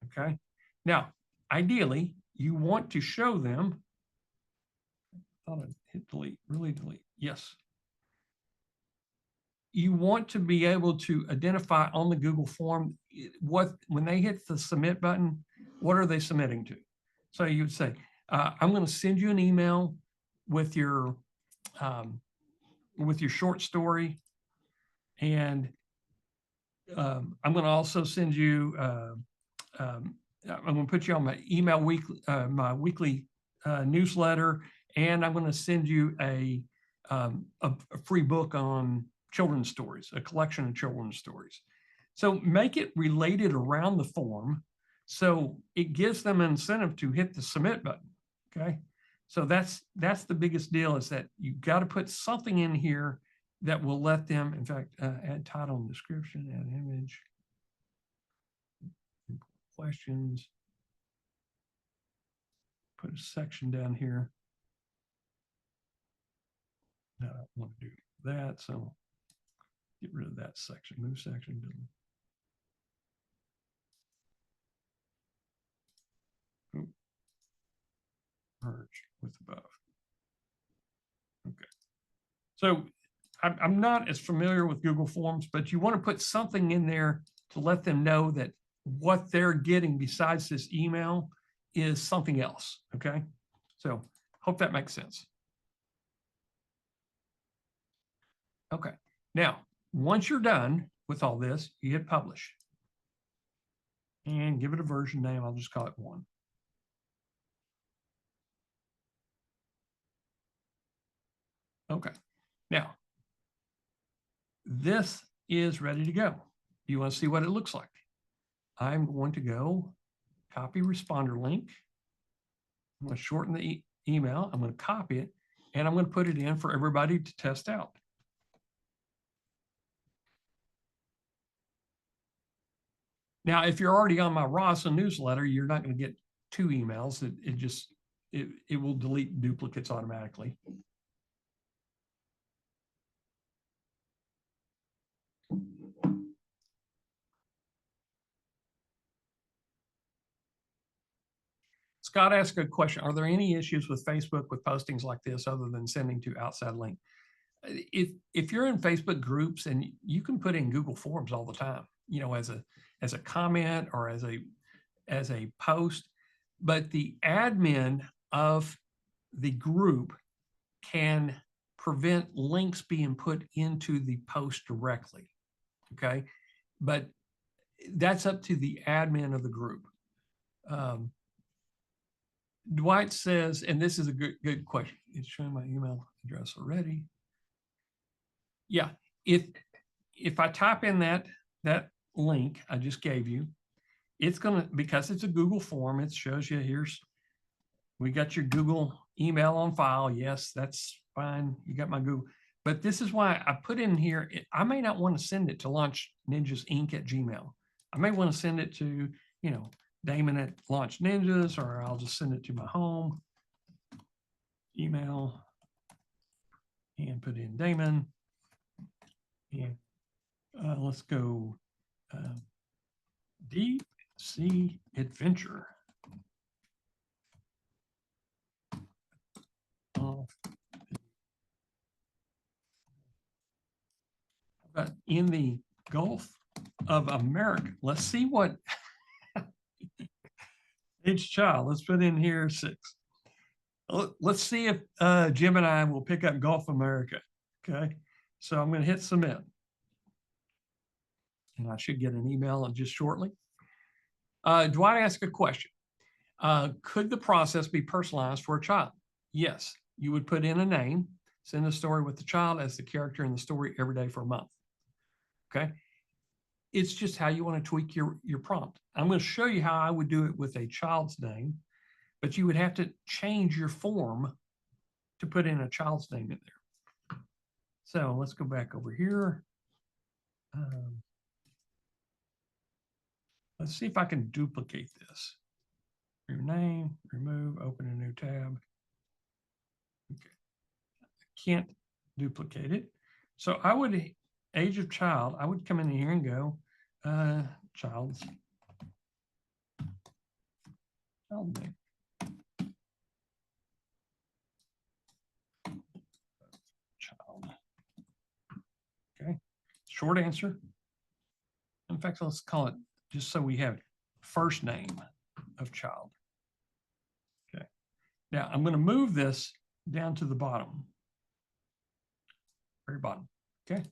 Okay. Now, ideally, you want to show them, I thought I'd hit delete, really delete. Yes. You want to be able to identify on the Google form when they hit the submit button, what are they submitting to? So you would say, I'm going to send you an email with your short story, and I'm going to also send you. I'm going to put you on my email weekly newsletter, and I'm going to send you a free book on children's stories, a collection of children's stories. So make it related around the form, so it gives them an incentive to hit the submit button. Okay, so that's the biggest deal, is that you've got to put something in here that will let them, in fact, add title and description, add image, questions, put a section down here. No, I don't want to do that, so get rid of that section, move section. Merge with above. Okay. So I'm not as familiar with Google Forms, but you want to put something in there to let them know that what they're getting besides this email is something else. Okay. So hope that makes sense. Okay. Now, once you're done with all this, you hit publish and give it a version name. I'll just call it 1. Okay. Now, this is ready to go. You want to see what it looks like? I'm going to go copy responder link. I'm going to shorten the email. I'm going to copy it, and I'm going to put it in for everybody to test out. Now, if you're already on my Rosin newsletter, you're not going to get 2 emails. It will delete duplicates automatically. Scott asked a question. Are there any issues with Facebook with postings like this other than sending to outside link? If you're in Facebook groups, and you can put in Google Forms all the time, you know, as a comment or as a post, but the admin of the group can prevent links being put into the post directly. Okay, but that's up to the admin of the group. Dwight says, and this is a good question. It's showing my email address already. Yeah, if I type in that link I just gave you, it's going to, because it's a Google form, it shows you we got your Google email on file. Yes, that's fine. You got my Google. But this is why I put in here, I may not want to send it to Launch Ninjas Inc. at Gmail. I may want to send it to, Damon at Launch Ninjas, or I'll just send it to my home email and put in Damon. And let's go Deep Sea Adventure. But in the Gulf of America, let's see what each child, let's put in here 6. Let's see if Gemini will pick up Gulf America. Okay, so I'm going to hit submit. And I should get an email just shortly. Do I ask a question? Could the process be personalized for a child? Yes, you would put in a name, send a story with the child as the character in the story every day for a month. Okay. It's just how you want to tweak your prompt. I'm going to show you how I would do it with a child's name, but you would have to change your form to put in a child's name in there. So let's go back over here. Let's see if I can duplicate this. Your name, remove, open a new tab. Okay. I can't duplicate it. So I would, age of child, I would come in here and go, child's child name. Child. Okay. Short answer. In fact, let's call it, just so we have first name of child. Okay. Now I'm going to move this down to the bottom. Very bottom. Okay.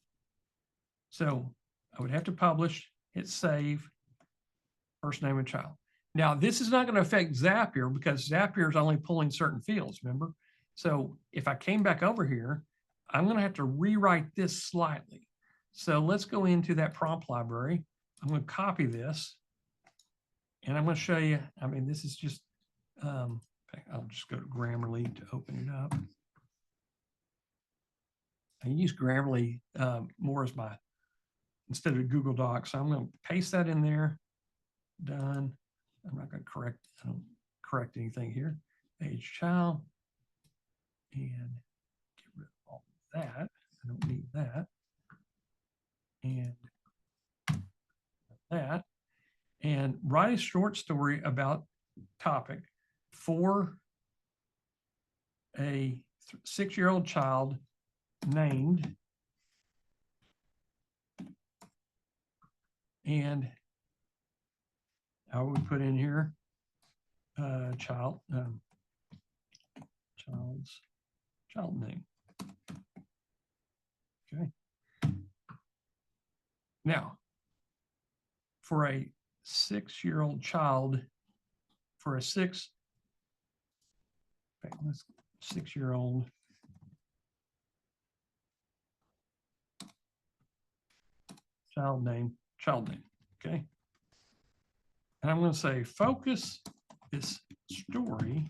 So I would have to publish, hit save, first name of child. Now this is not going to affect Zapier because Zapier is only pulling certain fields, remember? So if I came back over here, I'm going to have to rewrite this slightly. So let's go into that prompt library. I'm going to copy this and I'm going to show you, I mean, this is just, I'll just go to Grammarly to open it up. I use Grammarly more as my, instead of Google Docs. So I'm going to paste that in there. Done. I'm not going to correct anything here. Age child. And get rid of all of that. I don't need that. And that. And write a short story about topic for a 6-year-old child named, and I would put in here child name. Okay. Now, for a 6-year-old child, for a 6-year-old child name, okay? And I'm going to say focus this story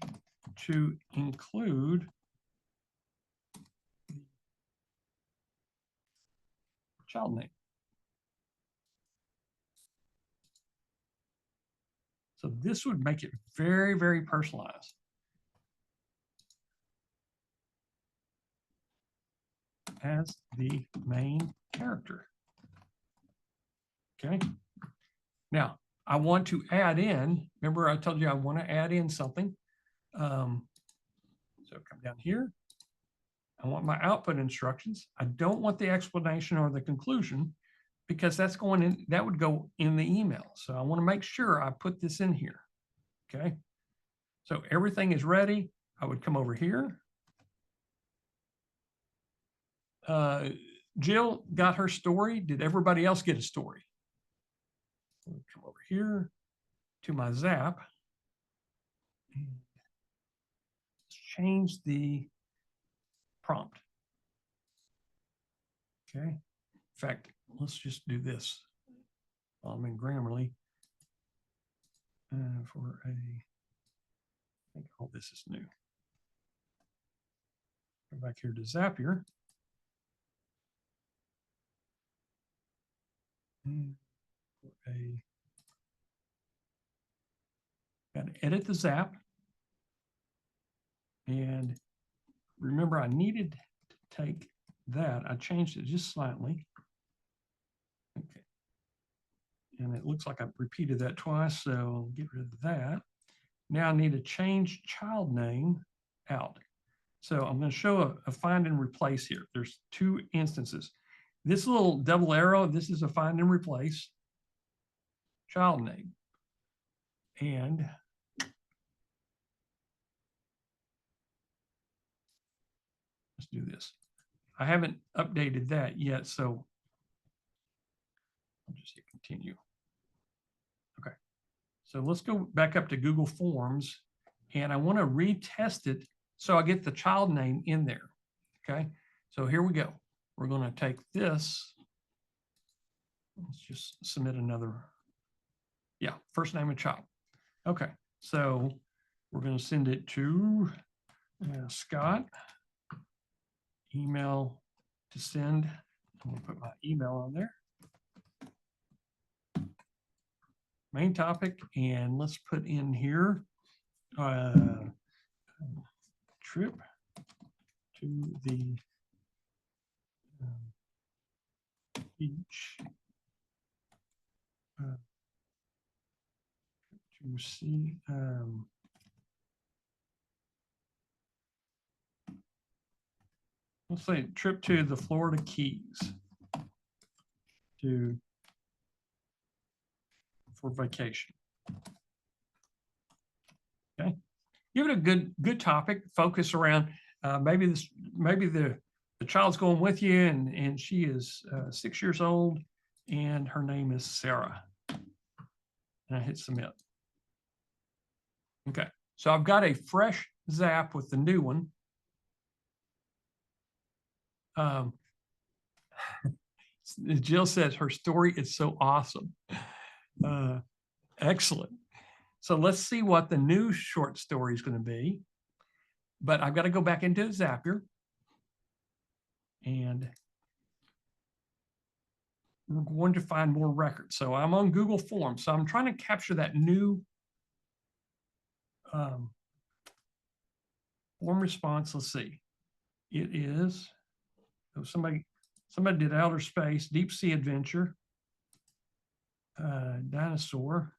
to include child name. So this would make it very, very personalized. As the main character. Okay. Now I want to add in, remember I told you I want to add in something. So come down here. I want my output instructions. I don't want the explanation or the conclusion because that's going in, that would go in the email. So I want to make sure I put this in here. Okay. So everything is ready. I would come over here. Jill got her story. Did everybody else get a story? Come over here to my Zap. Let's change the prompt. Okay. In fact, let's just do this. I'm in Grammarly. for a, I think all this is new. Go back here to Zapier. For a, got to edit the Zap. And remember, I needed to take that. I changed it just slightly. Okay. And it looks like I've repeated that twice, so I'll get rid of that. Now I need to change child name out. So I'm going to show a find and replace here. There's two instances. This little double arrow, this is a find and replace child name. And let's do this. I haven't updated that yet, so I'll just hit continue. Okay, so let's go back up to Google Forms, and I want to retest it so I get the child name in there. Okay, so here we go. We're going to take this. Let's just submit another. Yeah, first name of child. Okay, so we're going to send it to Scott. Email to send. I'm going to put my email on there. Main topic, and let's put in here trip to the beach to see let's say trip to the Florida Keys for vacation. Okay, give it a good topic. Focus around maybe the child's going with you, and she is 6 years old, and her name is Sarah. And I hit submit. Okay, so I've got a fresh Zap with the new one. Jill says her story is so awesome. Excellent. So let's see what the new short story is going to be. But I've got to go back into Zapier. And we're going to find more records. So I'm on Google Forms. So I'm trying to capture that new form response. Let's see. It is, oh, somebody did outer space, deep sea adventure, dinosaur.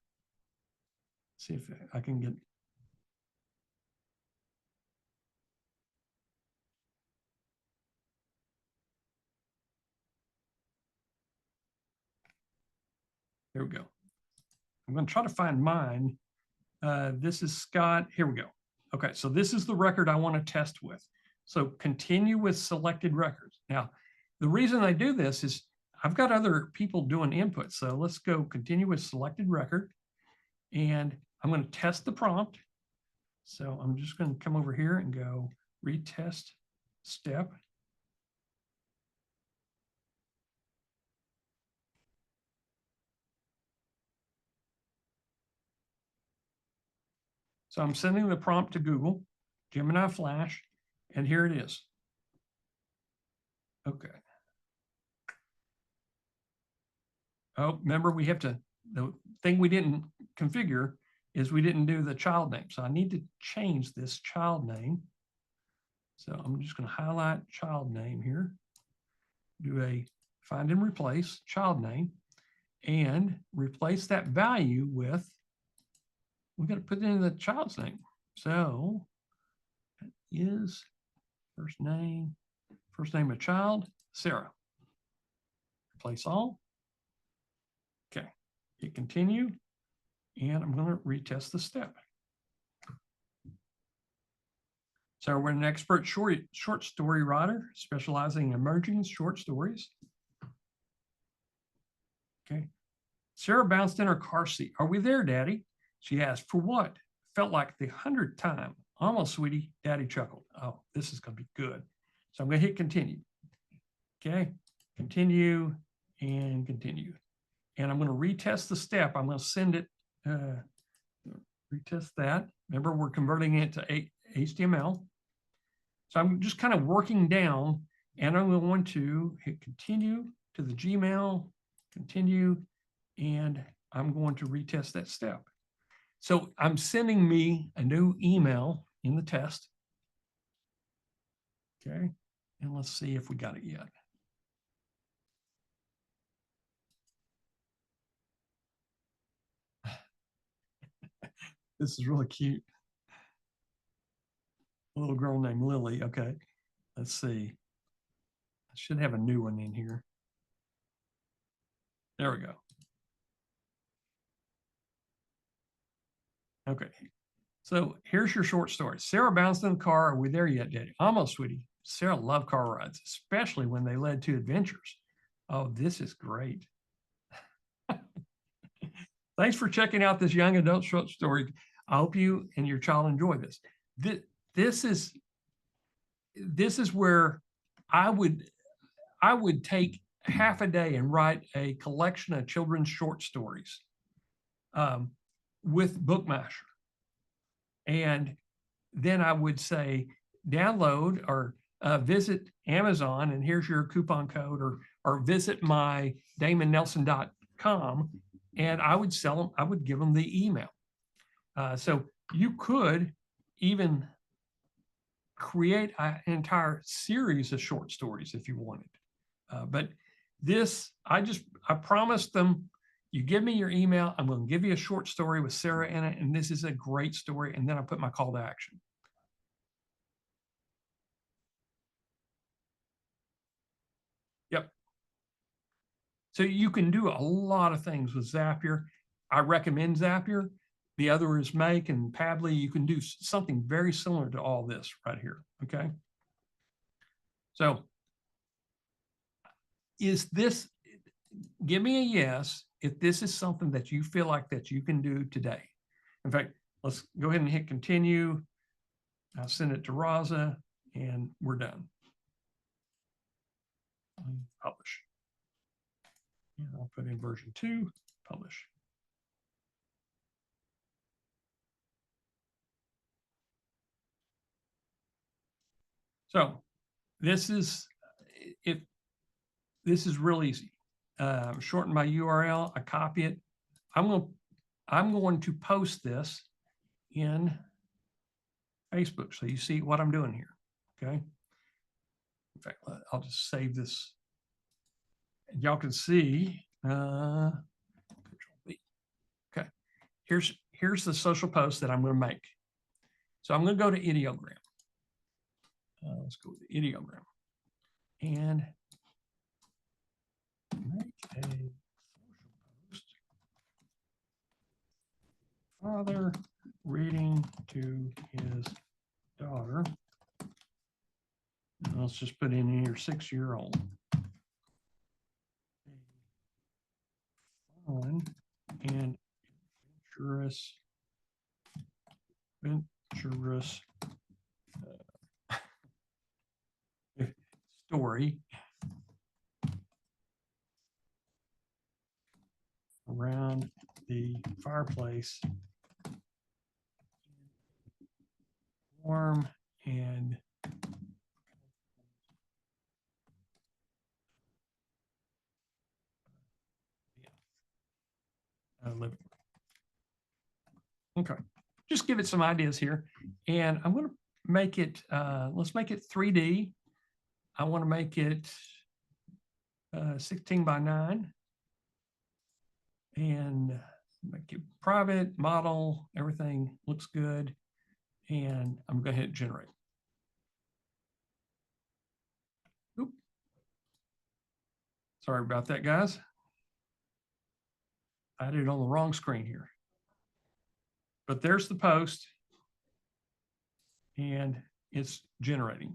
Let's see if I can get. There we go. I'm going to try to find mine. This is Scott. Here we go. Okay, so this is the record I want to test with. So continue with selected records. Now, the reason I do this is I've got other people doing input. So let's go continue with selected record. And I'm going to test the prompt. So I'm just going to come over here and go retest step. So I'm sending the prompt to Google, Gemini Flash, and here it is. Okay. Oh, remember we have to, the thing we didn't configure is we didn't do the child name. So I need to change this child name. So I'm just going to highlight child name here, do a find and replace child name, and replace that value with, we got to put in the child's name. So that is first name of child, Sarah. Replace all. Okay, hit continue, and I'm going to retest the step. So we're an expert short story writer, specializing in emerging short stories. Okay. Sarah bounced in her car seat. Are we there, Daddy? She asked. For what? Felt like the 100th time. Almost, sweetie. Daddy chuckled. Oh, this is going to be good. So I'm going to hit continue. Okay. Continue and continue. And I'm going to retest the step. I'm going to send it retest that. Remember, we're converting it to HTML. So I'm just kind of working down, and I'm going to hit continue to the Gmail, continue, and I'm going to retest that step. So I'm sending me a new email in the test. Okay, and let's see if we got it yet. This is really cute. A little girl named Lily. Okay, let's see. I should have a new one in here. There we go. Okay, so here's your short story. Sarah bounced in the car. Are we there yet, Daddy? Almost, sweetie. Sarah loved car rides, especially when they led to adventures. Oh, this is great. Thanks for checking out this young adult short story. I hope you and your child enjoy this. This is where I would take half a day and write a collection of children's short stories with Bookmasher. And then I would say, download or visit Amazon, and here's your coupon code, or visit my DamonNelson.com, and I would sell them, I would give them the email. So you could even create an entire series of short stories if you wanted. But this, I promised them, you give me your email, I'm going to give you a short story with Sarah in it, and this is a great story. And then I put my call to action. Yep. So you can do a lot of things with Zapier. I recommend Zapier. The other is Make and Padly. You can do something very similar to all this right here. Okay. So is this, give me a yes if this is something that you feel like that you can do today. In fact, let's go ahead and hit continue. I'll send it to Raza and we're done. Publish. And I'll put in version 2, publish. So this is real easy. Shorten my URL, I copy it. I'm going to post this in Facebook, so you see what I'm doing here. Okay. In fact, I'll just save this. Y'all can see. Control V. Okay. Here's the social post that I'm going to make. So I'm going to go to ideogram. Let's go with the ideogram and make a social post. Father reading to his daughter. And let's just put in here 6-year-old. Fun and adventurous story around the fireplace, warm and living. Okay, just give it some ideas here, and I'm going to make it. Let's make it 3D. I want to make it 16 by 9, and make it private model. Everything looks good, and I'm going to hit generate. Oop. Sorry about that, guys. I did it on the wrong screen here. But there's the post, and it's generating.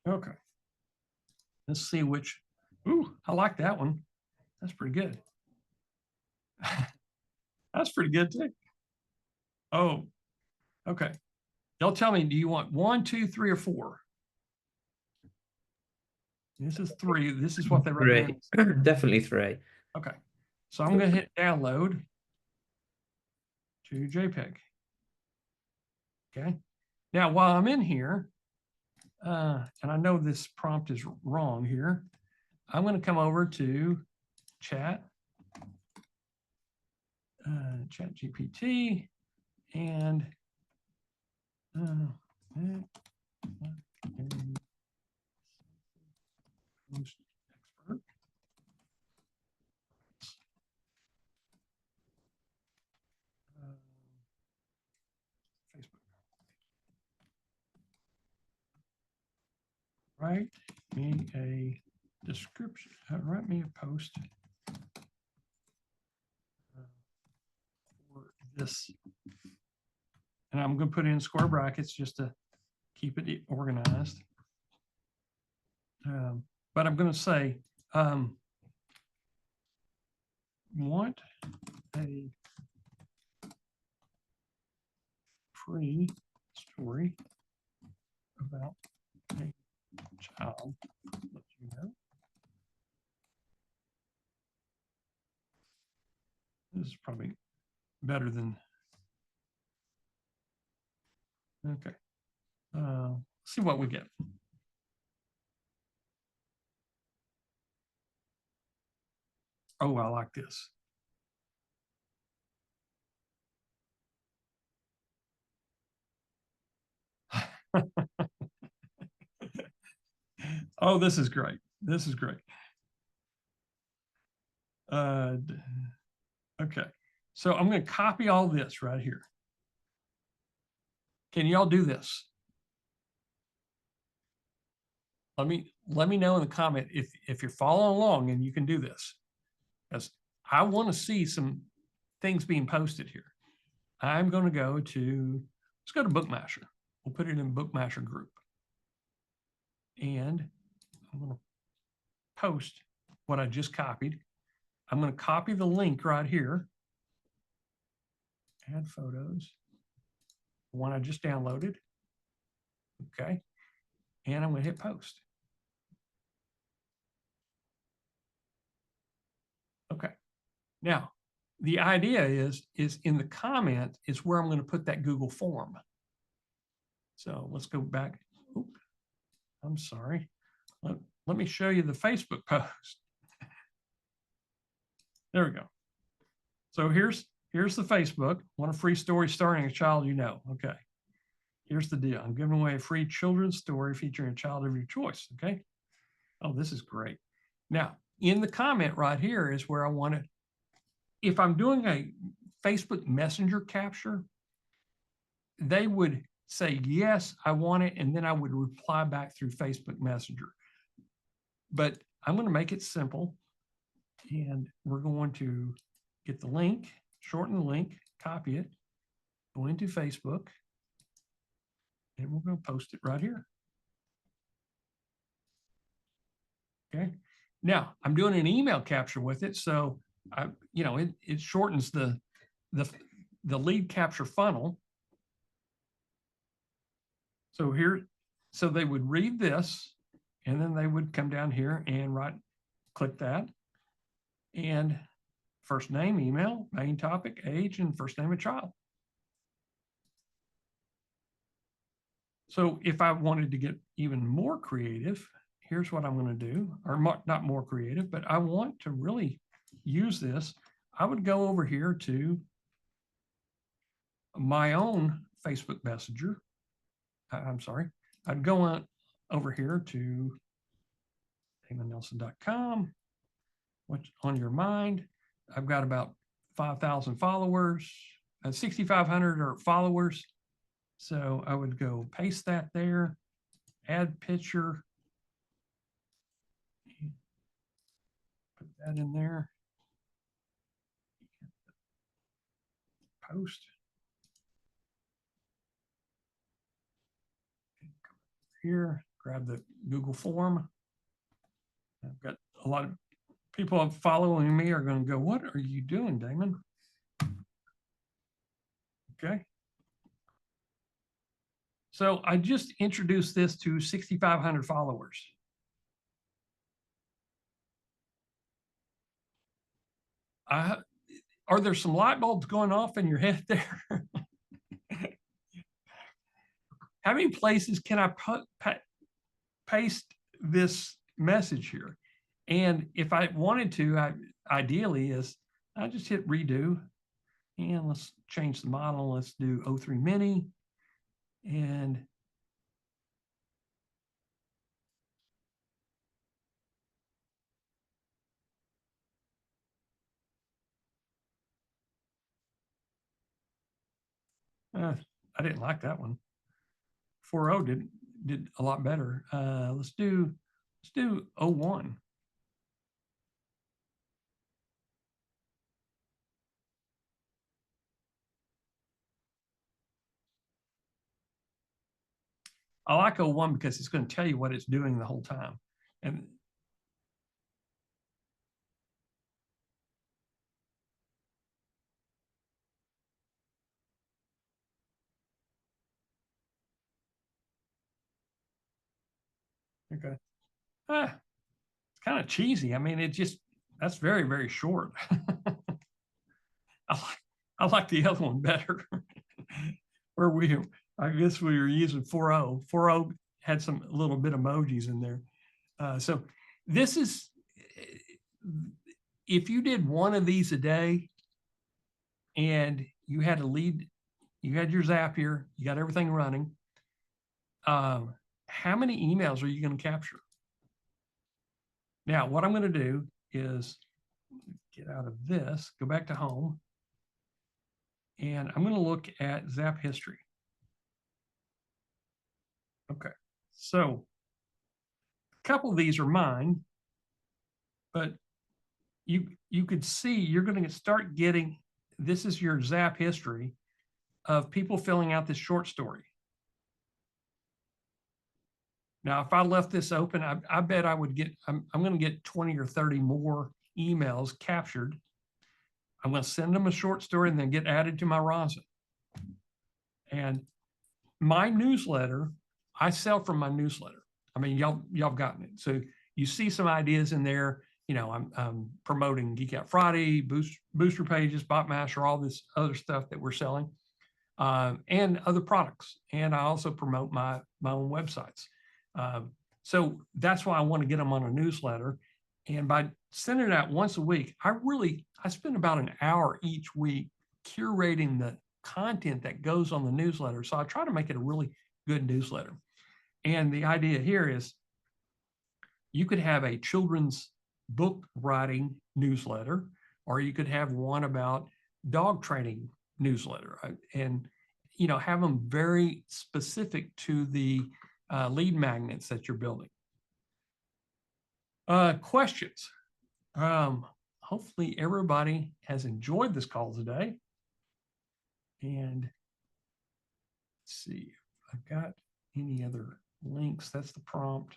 Okay. Let's see which. Ooh, I like that one. That's pretty good. That's pretty good too. Oh, okay. They'll tell me, do you want 1, 2, 3, or 4? This is 3. This is what they recommend. 3. Definitely 3. Okay. So I'm going to hit download to JPEG. Okay. Now, while I'm in here, and I know this prompt is wrong here, I'm going to come over to chat GPT and most expert. Facebook. Write me a description. Write me a post for this. And I'm going to put in square brackets just to keep it organized. But I'm going to say, want a free story about a child that you know. This is probably better than, okay. See what we get. Oh, I like this. Oh, this is great. This is great. Okay. So I'm going to copy all this right here. Can y'all do this? Let me know in the comment if you're following along and you can do this. Because I want to see some things being posted here. I'm going to go to, let's go to Bookmasher. We'll put it in Bookmasher group. And I'm going to post what I just copied. I'm going to copy the link right here. Add photos. The one I just downloaded. Okay. And I'm going to hit post. Okay. Now, the idea is in the comment is where I'm going to put that Google form. So let's go back. Oop, I'm sorry. Let me show you the Facebook post. There we go. So here's the Facebook. Want a free story starring a child you know. Okay. Here's the deal. I'm giving away a free children's story featuring a child of your choice. Okay. Oh, this is great. Now, in the comment right here is where I want to, if I'm doing a Facebook Messenger capture, they would say, yes, I want it. And then I would reply back through Facebook Messenger. But I'm going to make it simple. And we're going to get the link, shorten the link, copy it, go into Facebook, and we're going to post it right here. Okay. Now I'm doing an email capture with it. So it shortens the lead capture funnel. So so they would read this and then they would come down here and click that. And first name, email, main topic, age, and first name of child. So if I wanted to get even more creative, here's what I'm going to do, or not more creative, but I want to really use this. I would go over here to my own Facebook Messenger. I'm sorry. I'd go on over here to DamonNelson.com. What's on your mind? I've got about 5,000 followers, 6,500 are followers. So I would go paste that there, add picture, put that in there, post. Here, grab the Google form. I've got a lot of people following me are going to go, what are you doing, Damon? Okay. So I just introduced this to 6,500 followers. Are there some light bulbs going off in your head there? How many places can I paste this message here? And if I wanted to, ideally I just hit redo, and let's change the model. Let's do 03 mini, and I didn't like that one. 4.0 did a lot better. Let's do 01. I like 01 because it's going to tell you what it's doing the whole time. And okay. It's kind of cheesy. I mean, that's very, very short. I like the other one better. I guess we were using 4.0. 4.0 had some little bit emojis in there. So this is, if you did one of these a day and you had a lead, you had your Zapier, you got everything running, how many emails are you going to capture? Now, what I'm going to do is get out of this, go back to home, and I'm going to look at Zap history. Okay, so a couple of these are mine, but you could see you're going to start getting, this is your Zap history of people filling out this short story. Now, if I left this open, I bet I would get, I'm going to get 20 or 30 more emails captured. I'm going to send them a short story and then get added to my rosin. And my newsletter, I sell from my newsletter. I mean, y'all gotten it. So you see some ideas in there. You know, I'm promoting Geek Out Friday, booster pages, Botmaster, all this other stuff that we're selling, and other products. And I also promote my own websites. So that's why I want to get them on a newsletter. And by sending it out once a week, I spend about an hour each week curating the content that goes on the newsletter. So I try to make it a really good newsletter. And the idea here is you could have a children's book writing newsletter, or you could have one about dog training newsletter, and you know, have them very specific to the lead magnets that you're building. Questions. Hopefully everybody has enjoyed this call today. And let's see if I've got any other links. That's the prompt.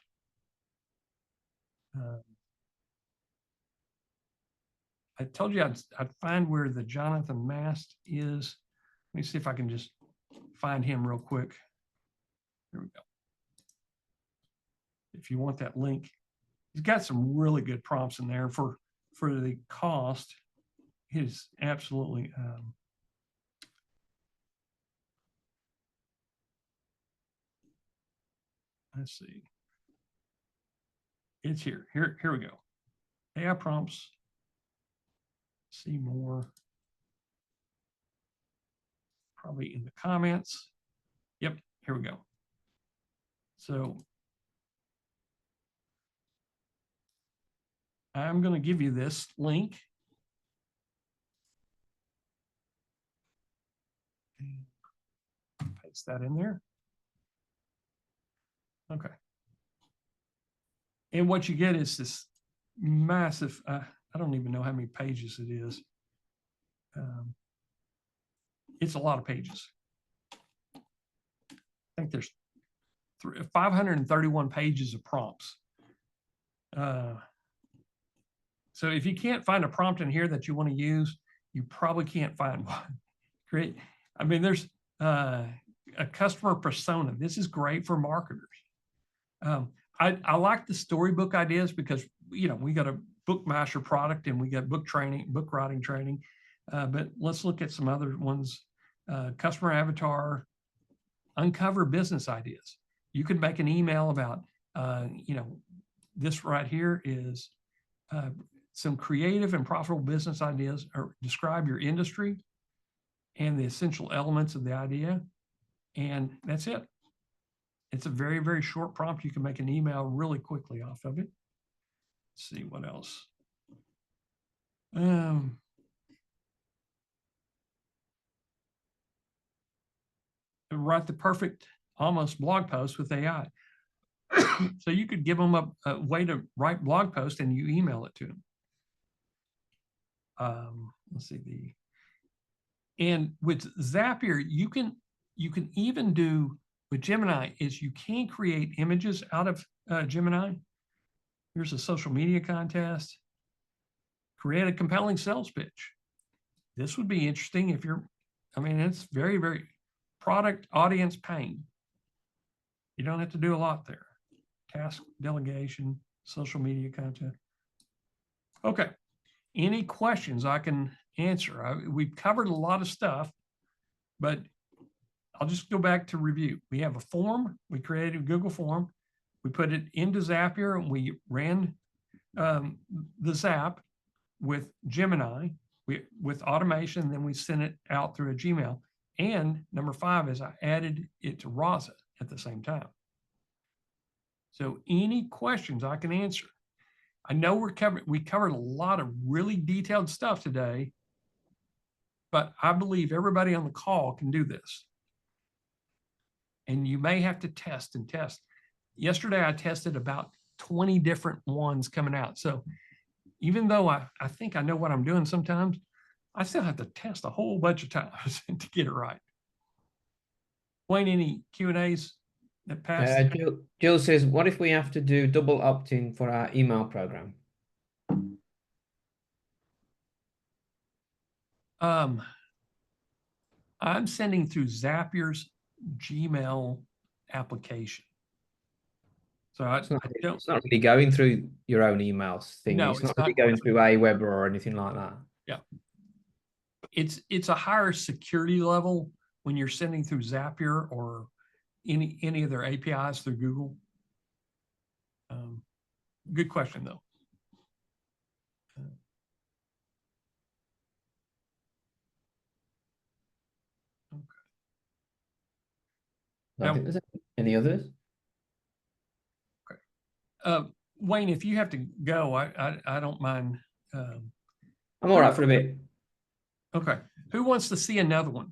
I told you I'd find where the Jonathan Mast is. Let me see if I can just find him real quick. There we go. If you want that link, he's got some really good prompts in there for the cost. It is absolutely let's see. It's here. Here we go. AI prompts. See more. Probably in the comments. Yep, here we go. So I'm going to give you this link. Paste that in there. Okay. And what you get is this massive, I don't even know how many pages it is. It's a lot of pages. I think there's 531 pages of prompts. So if you can't find a prompt in here that you want to use, you probably can't find one. Great. I mean, there's a customer persona. This is great for marketers. I like the storybook ideas because, you know, we got a bookmaster product and we got book writing training. But let's look at some other ones. Customer avatar, uncover business ideas. You could make an email about, you know, this right here is some creative and profitable business ideas, or describe your industry and the essential elements of the idea. And that's it. It's a very, very short prompt. You can make an email really quickly off of it. Let's see what else. Write the perfect almost blog post with AI. So you could give them a way to write blog post and you email it to them. Let's see and with Zapier, you can even do with Gemini is you can create images out of Gemini. Here's a social media contest. Create a compelling sales pitch. This would be interesting if you're, I mean, it's very, very product, audience, pain. You don't have to do a lot there. Task delegation, social media content. Okay. Any questions I can answer? We've covered a lot of stuff, but I'll just go back to review. We have a form. We created a Google form. We put it into Zapier and we ran the Zap with Gemini, with automation. Then we sent it out through a Gmail. And number 5 is I added it to Raza at the same time. So any questions I can answer. I know we covered a lot of really detailed stuff today, but I believe everybody on the call can do this. And you may have to test and test. Yesterday, I tested about 20 different ones coming out. So even though I think I know what I'm doing sometimes, I still have to test a whole bunch of times to get it right. Wayne, any Q&As that passed? Jill says, what if we have to do double opt-in for our email program? I'm sending through Zapier's Gmail application. So it's not really going through your own emails thing. No, it's not really going through Aweber or anything like that. Yeah. It's a higher security level when you're sending through Zapier or any of their APIs through Google. Good question though. I don't think there's any others. Okay. Wayne, if you have to go, I don't mind. I'm all right for a bit. Okay. Who wants to see another one?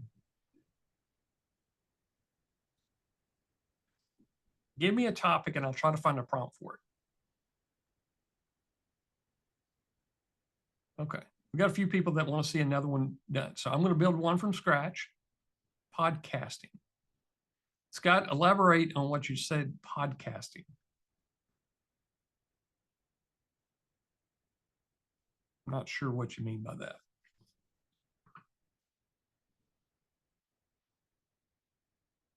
Give me a topic and I'll try to find a prompt for it. Okay. We got a few people that want to see another one done. So I'm going to build one from scratch. Podcasting. Scott, elaborate on what you said, podcasting. I'm not sure what you mean by that.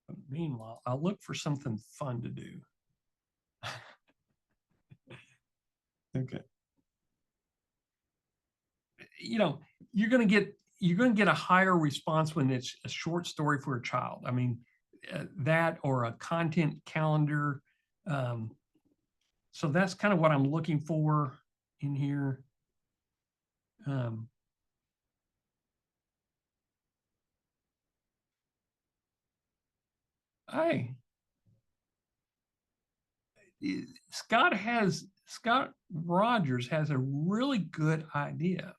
But meanwhile, I'll look for something fun to do. Okay. You know, you're going to get a higher response when it's a short story for a child. I mean, that or a content calendar. So that's kind of what I'm looking for in here. Scott Rogers has a really good idea.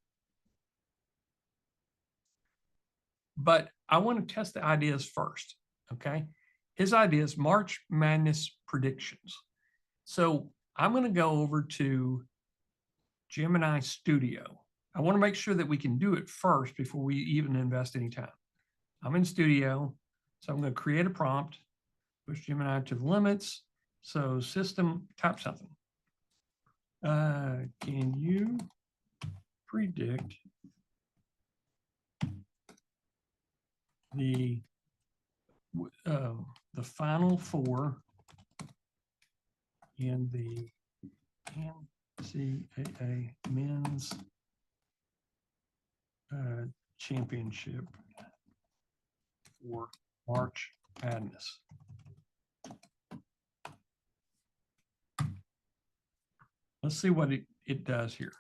But I want to test the ideas first, okay? His idea is March Madness predictions. So I'm going to go over to Gemini Studio. I want to make sure that we can do it first before we even invest any time. I'm in Studio, so I'm going to create a prompt, push Gemini to the limits. So system, type something. Can you predict the the Final Four in the NCAA Men's Championship for March Madness. Let's see what it does here.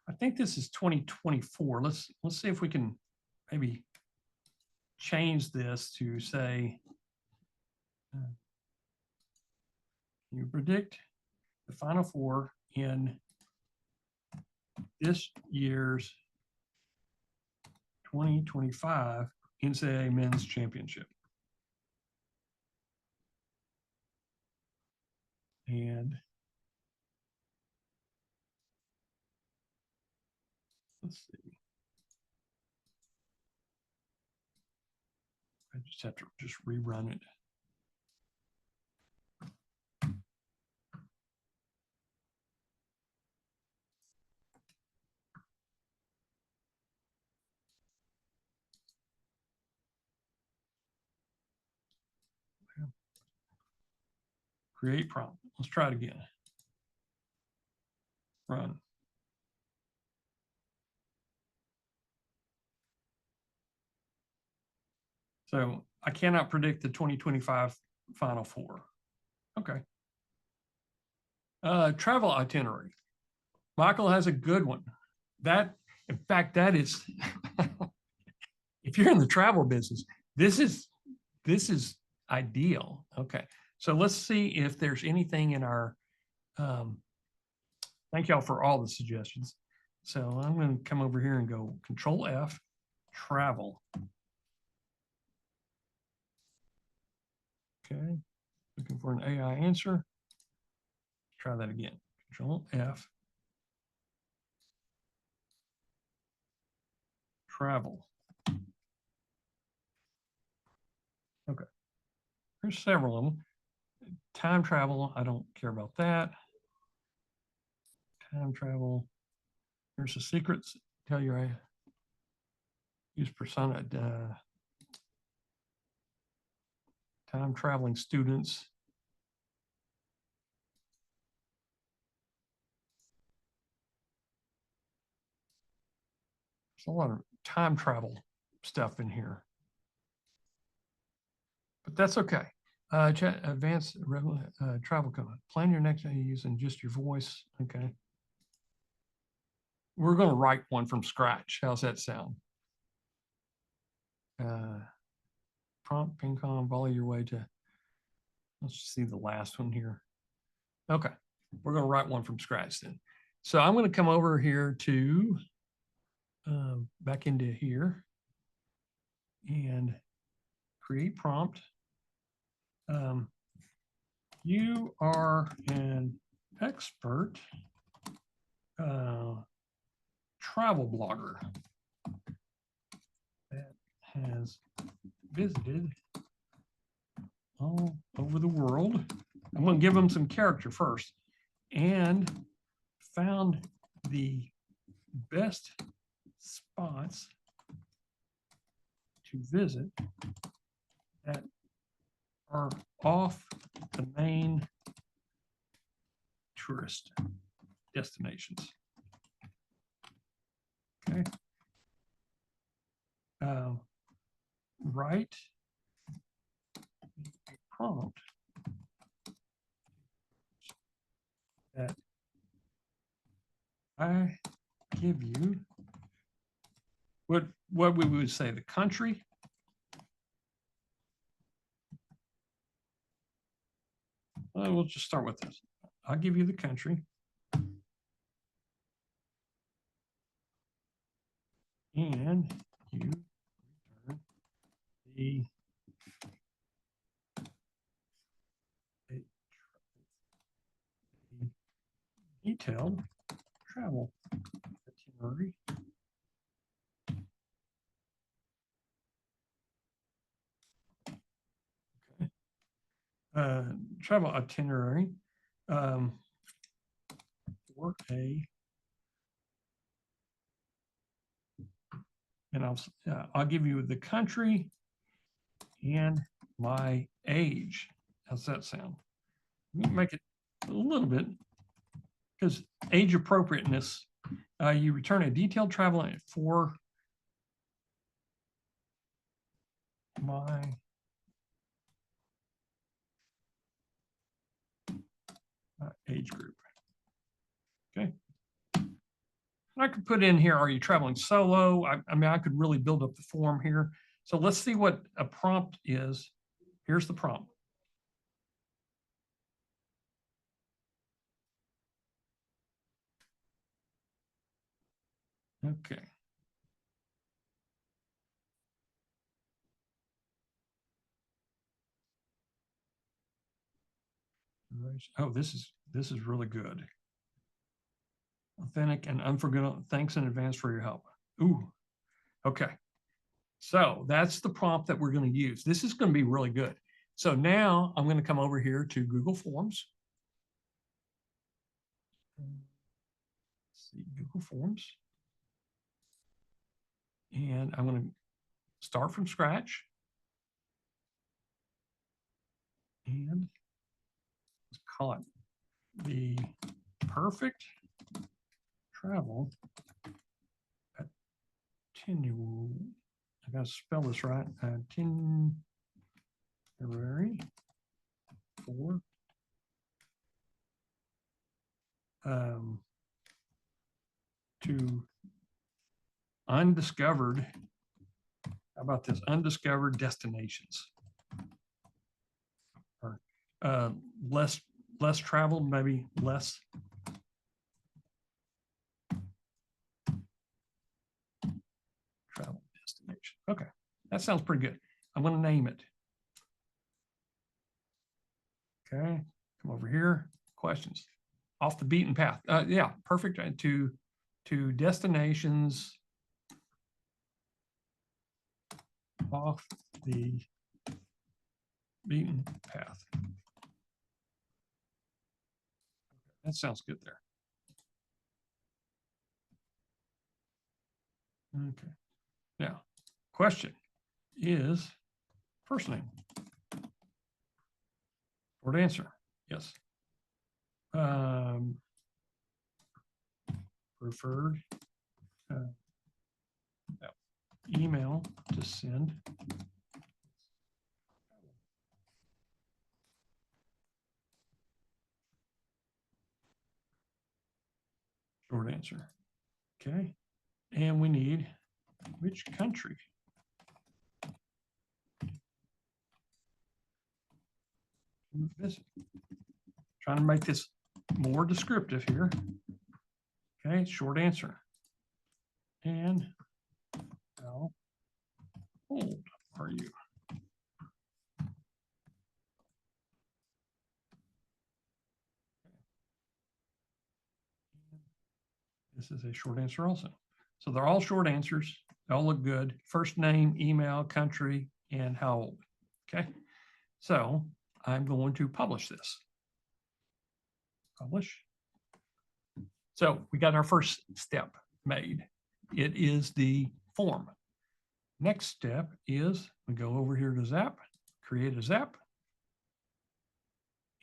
I think this is 2024. Let's see if we can maybe change this to say, you predict the Final Four in this year's 2025 NCAA Men's Championship. And let's see. I just have to just rerun it. Create prompt. Let's try it again. Run. So I cannot predict the 2025 Final Four. Okay. Travel itinerary. Michael has a good one. That, in fact, that is, if you're in the travel business, this is ideal. Okay. So let's see if there's anything in our, thank y'all for all the suggestions. So I'm going to come over here and go Control F, travel. Okay. Looking for an AI answer. Try that again. Control F. Travel. Okay. There's several of them. Time travel, I don't care about that. Time travel. Here's the secrets. Tell you I use persona. Time traveling students. There's a lot of time travel stuff in here, but that's okay. Advanced travel code. Plan your next day using just your voice. Okay. We're going to write one from scratch. How's that sound? Prompt, ping-pong, volley your way to, let's see the last one here. Okay. We're going to write one from scratch then. So I'm going to come over here to back into here and create prompt. You are an expert travel blogger that has visited all over the world. I'm going to give them some character first and found the best spots to visit that are off the main tourist destinations. Okay. Write a prompt that I give you what we would say the country, we'll just start with this. I'll give you the country and you return the detailed travel itinerary travel itinerary for and I'll give you the country and my age. How's that sound? Make it a little bit, because age appropriateness, you return a detailed travel for my age group. Okay. I could put in here, are you traveling solo? I mean, I could really build up the form here. So let's see what a prompt is. Here's the prompt. Okay. Oh, this is really good. Authentic and unforgettable. Thanks in advance for your help. Ooh, okay. So that's the prompt that we're going to use. This is going to be really good. So now I'm going to come over here to Google Forms. Let's see, Google Forms. And I'm going to start from scratch. And let's call it the perfect travel itinerary. I got to spell this right. Itinerary for to undiscovered. How about this? Undiscovered destinations. Or less traveled, maybe less. Travel destination. Okay, that sounds pretty good. I'm going to name it. Okay, come over here. Questions. Off the beaten path. Yeah, perfect. To destinations off the beaten path. That sounds good there. Okay. Now, question is first name. Short answer, yes. Preferred email to send. Short answer. Okay. And we need which country? Visit. Trying to make this more descriptive here. Okay, short answer. And how old are you? This is a short answer also. So they're all short answers. They all look good. First name, email, country, and how old. Okay. So I'm going to publish this. Publish. So we got our first step made. It is the form. Next step is we go over here to Zap, create a Zap,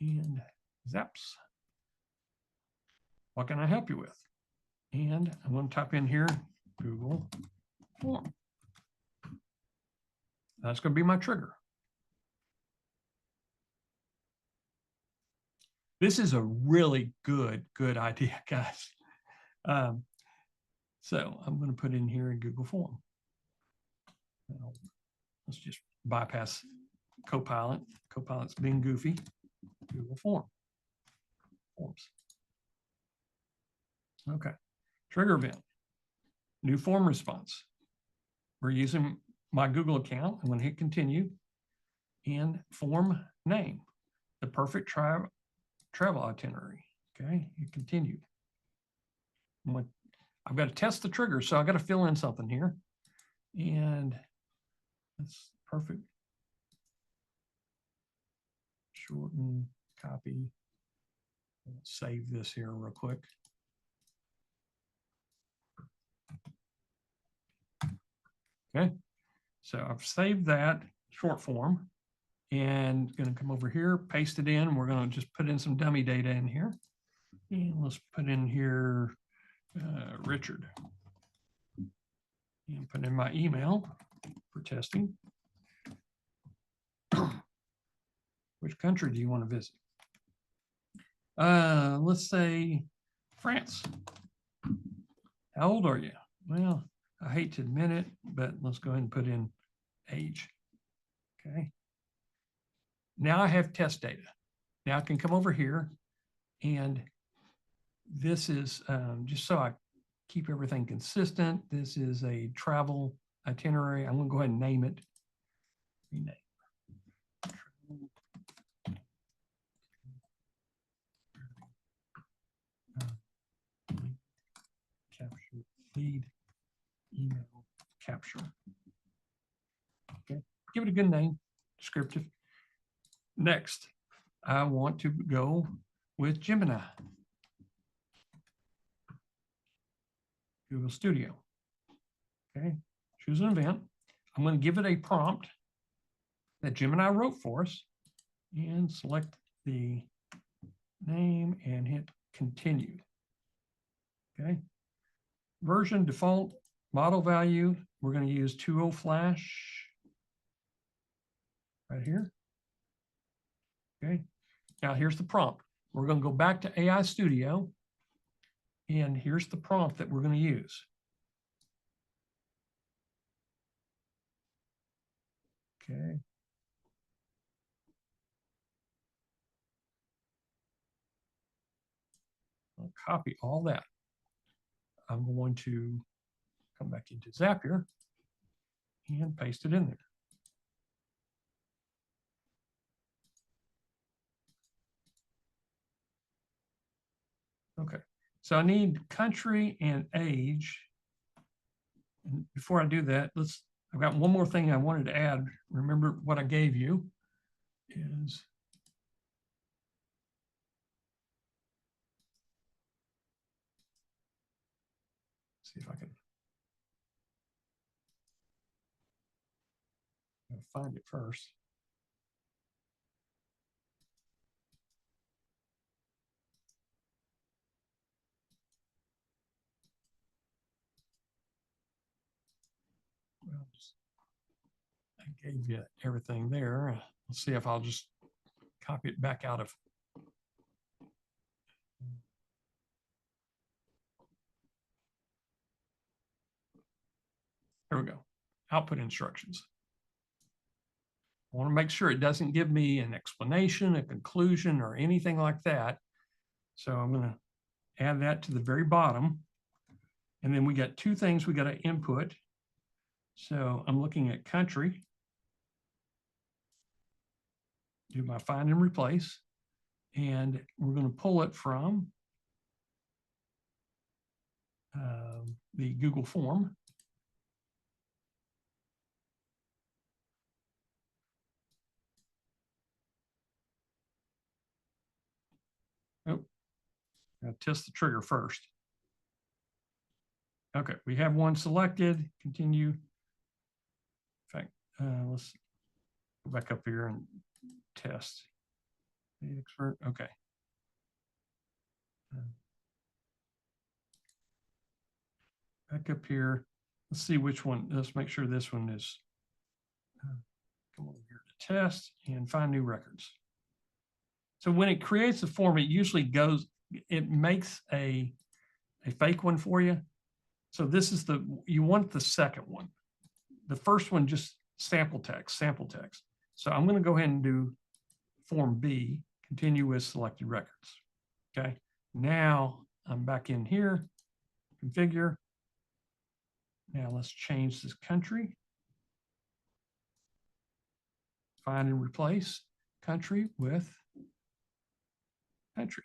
and Zaps. What can I help you with? And I'm going to type in here Google Form. That's going to be my trigger. This is a really good idea, guys. So I'm going to put in here in Google Form. Now, let's just bypass Copilot. Copilot's being goofy. Google Forms. Okay. Trigger event. New form response. We're using my Google account. I'm going to hit continue. And form name. The perfect travel itinerary. Okay. You continue. I've got to test the trigger, so I've got to fill in something here. And that's perfect. shorten, copy. Save this here real quick. Okay, so I've saved that short form and going to come over here, paste it in. We're going to just put in some dummy data in here. And let's put in here Richard. And put in my email for testing. Which country do you want to visit? Let's say France. How old are you? Well, I hate to admit it, but let's go ahead and put in age. Okay. Now I have test data. Now I can come over here, and this is just so I keep everything consistent. This is a travel itinerary. I'm going to go ahead and name it. Rename. Capture lead email capture. Okay, give it a good name, descriptive. Next, I want to go with Gemini. Google Studio. Okay, choose an event. I'm going to give it a prompt that Gemini wrote for us and select the name and hit continue. Okay, version default model value. We're going to use 2.0 Flash right here. Okay, now here's the prompt. We're going to go back to AI Studio, and here's the prompt that we're going to use. Okay. I'll copy all that. I'm going to come back into Zapier and paste it in there. Okay, so I need country and age. And before I do that, I've got one more thing I wanted to add. Remember what I gave you is see if I can find it first. Well, I gave you everything there. Let's see if I'll just copy it back out of. Here we go. Output instructions. I want to make sure it doesn't give me an explanation, a conclusion, or anything like that. So I'm going to add that to the very bottom. And then we got two things we got to input. So I'm looking at country. Do my find and replace. And we're going to pull it from the Google form. Oh, I'll test the trigger first. Okay, we have one selected. Continue. In fact, let's go back up here and test. The expert. Okay. Back up here. Let's see which one. Let's make sure this one is. Come over here to test and find new records. So when it creates a form, it usually goes, it makes a fake one for you. So this is you want the second one. The first one, just sample text. So I'm going to go ahead and do form B, continue with selected records. Okay. Now I'm back in here, configure. Now let's change this country. Find and replace country with country.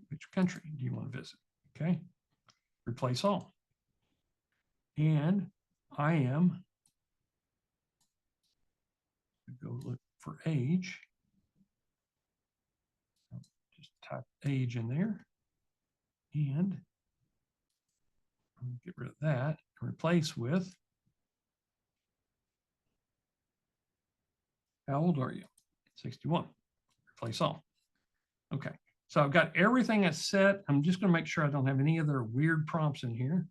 Which country do you want to visit? Okay. Replace all. And I am go look for age. Just type age in there. And get rid of that and replace with, how old are you? 61. Replace all. Okay, so I've got everything that's set. I'm just going to make sure I don't have any other weird prompts in here.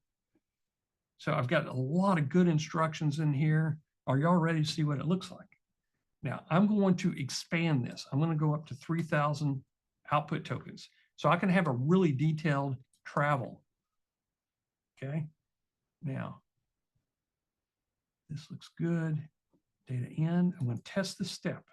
So I've got a lot of good instructions in here. Are y'all ready to see what it looks like? Now I'm going to expand this. I'm going to go up to 3,000 output tokens. So I can have a really detailed travel. Okay, now this looks good. Data in. I'm going to test the step.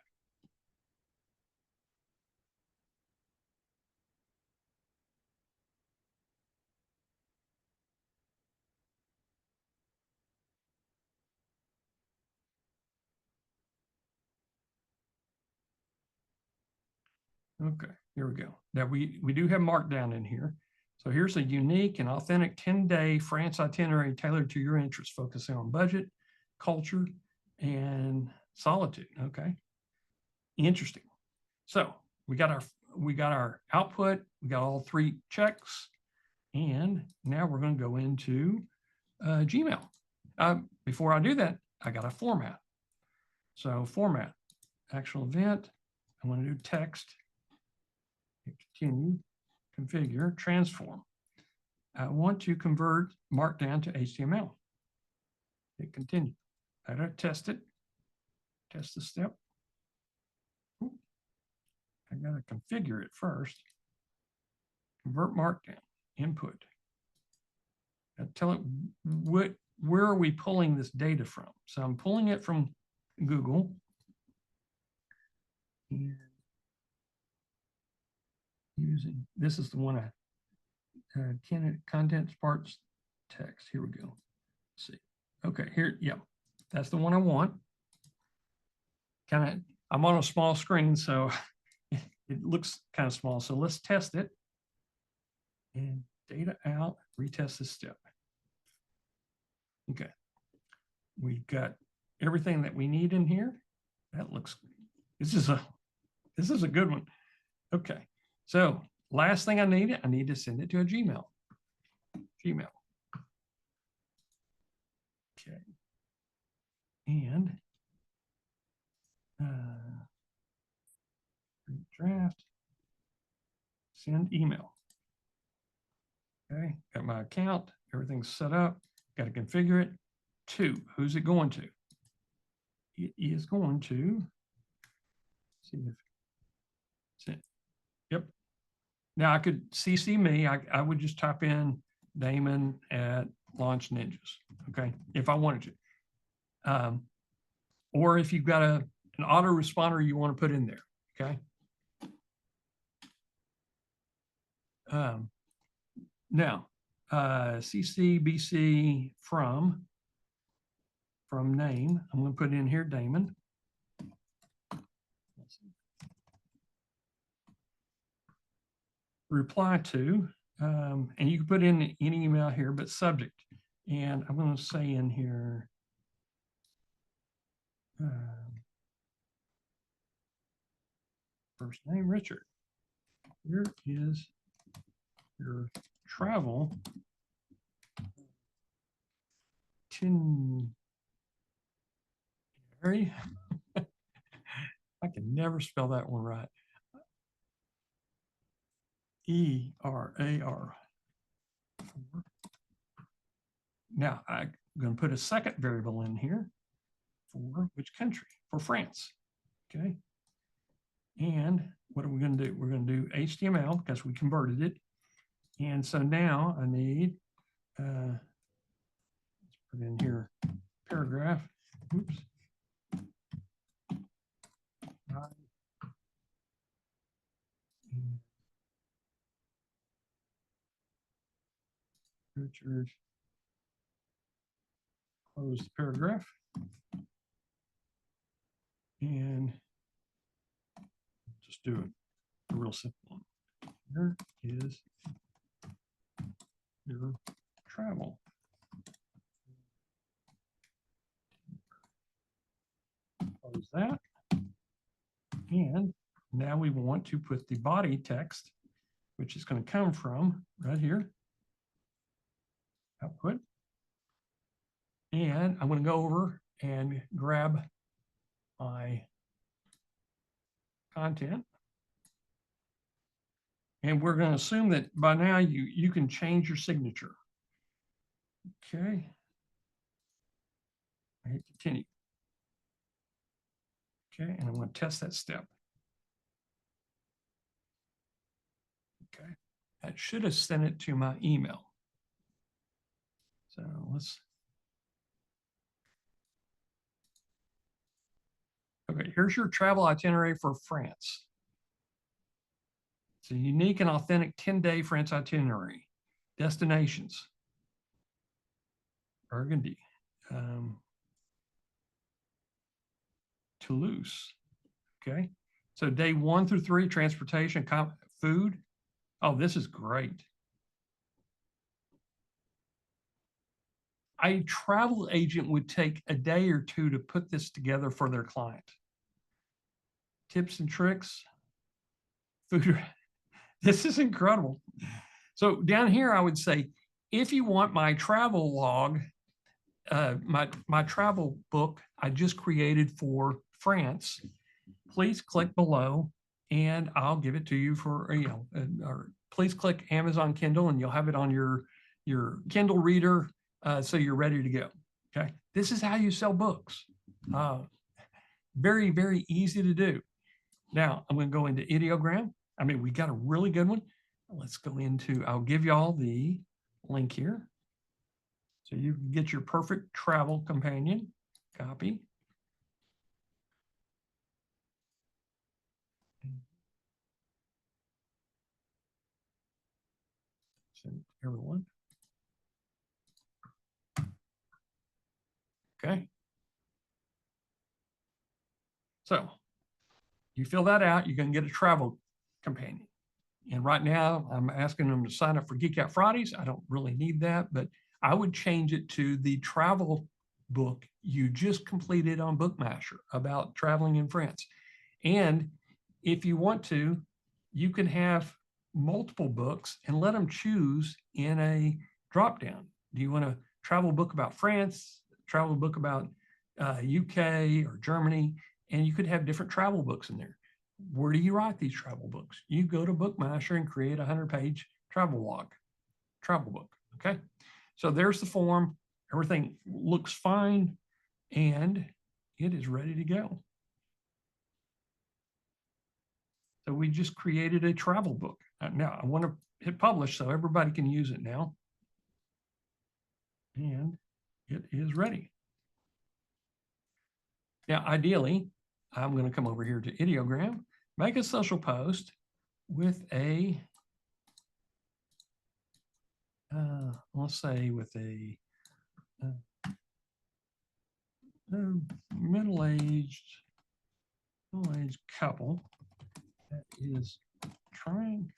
Okay, here we go. Now we do have markdown in here. So here's a unique and authentic 10-day France itinerary tailored to your interests, focusing on budget, culture, and solitude. Okay, interesting. So we got our output. We got all 3 checks, and now we're going to go into Gmail. Before I do that, I got a format. So format, actual event. I'm going to do text. Continue, configure, transform. I want to convert Markdown to HTML. Hit continue. I gotta test it. Test the step. Ooh. I gotta configure it first. Convert Markdown. Input. I tell it where are we pulling this data from? So I'm pulling it from Google. And using, this is the one candidate contents parts text. Here we go. Let's see. Okay, here, yeah, that's the one I want. Kind of, I'm on a small screen, so it looks kind of small. So let's test it. And data out, retest this step. Okay, we've got everything that we need in here. That looks, this is a good one. Okay, so last thing I need to send it to a Gmail. Gmail. Okay. And draft, send email. Okay, got my account, everything's set up, got to configure it. To, who's it going to? It is going to, see if send. Yep. Now I could CC me, I would just type in Damon at Launch Ninjas, okay, if I wanted to. Or if you've got an autoresponder you want to put in there, okay? Now, CC BC from name, I'm going to put in here Damon. Reply to, and you can put in any email here, but subject. And I'm going to say in here, first name Richard. Here is your travel itinerary. I can never spell that one right. ERAR. Now I'm going to put a second variable in here for which country? For France. Okay. And what are we going to do? We're going to do HTML because we converted it. And so now I need, let's put in here paragraph. Oops. Richard, close the paragraph. And just do it a real simple one. Here is your travel. Close that. want to put the body text, which is going to come from right here, output. And I'm going to go over and grab my content. And we're going to assume that by now you can change your signature. Okay. I hit continue. Okay, and I'm going to test that step. Okay, that should have sent it to my email. So let's. Okay, here's your travel itinerary for France. It's a unique and authentic 10-day France itinerary. Destinations. Burgundy. Toulouse. Okay. So day 1 through 3, transportation, food. Oh, this is great. A travel agent would take a day or 2 to put this together for their client. Tips and tricks. Food. This is incredible. So down here, I would say, if you want my travel log, my travel book I just created for France, please click below and I'll give it to you for, or please click Amazon Kindle and you'll have it on your Kindle reader so you're ready to go. Okay. This is how you sell books. Very, very easy to do. Now I'm going to go into ideogram. I mean, we got a really good one. Let's go into, I'll give y'all the link here. So you can get your perfect travel companion. Copy. Send everyone. Okay. So you fill that out, you're going to get a travel companion. And right now I'm asking them to sign up for Geek Out Fridays. I don't really need that, but I would change it to the travel book you just completed on Bookmaster about traveling in France. And if you want to, you can have multiple books and let them choose in a drop down. Do you want a travel book about France, travel book about UK or Germany? And you could have different travel books in there. Where do you write these travel books? You go to Bookmaster and create a 100-page travel book. Okay. So there's the form. Everything looks fine and it is ready to go. So we just created a travel book. Now I want to hit publish so everybody can use it now. And it is ready. Now, ideally, I'm going to come over here to ideogram, make a social post with a, let's say with a middle-aged couple that is trying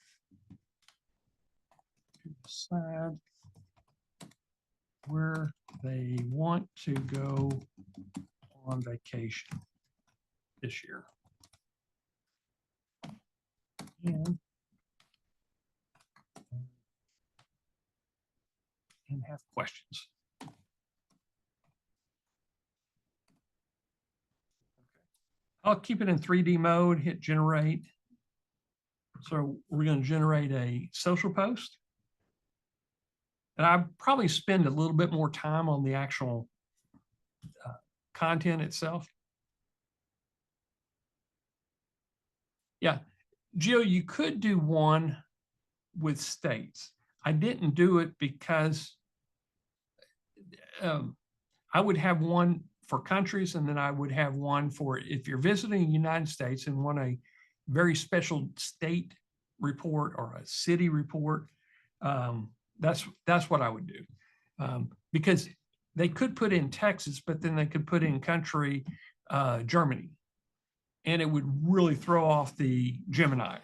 to decide where they want to go on vacation this year. And have questions. Okay. I'll keep it in 3D mode, hit generate. So we're going to generate a social post. And I probably spend a little bit more time on the actual content itself. Yeah, Jill, you could do one with states. I didn't do it because I would have one for countries and then I would have one for if you're visiting the United States and want a very special state report or a city report. That's what I would do because they could put in Texas, but then they could put in country Germany, and it would really throw off the Gemini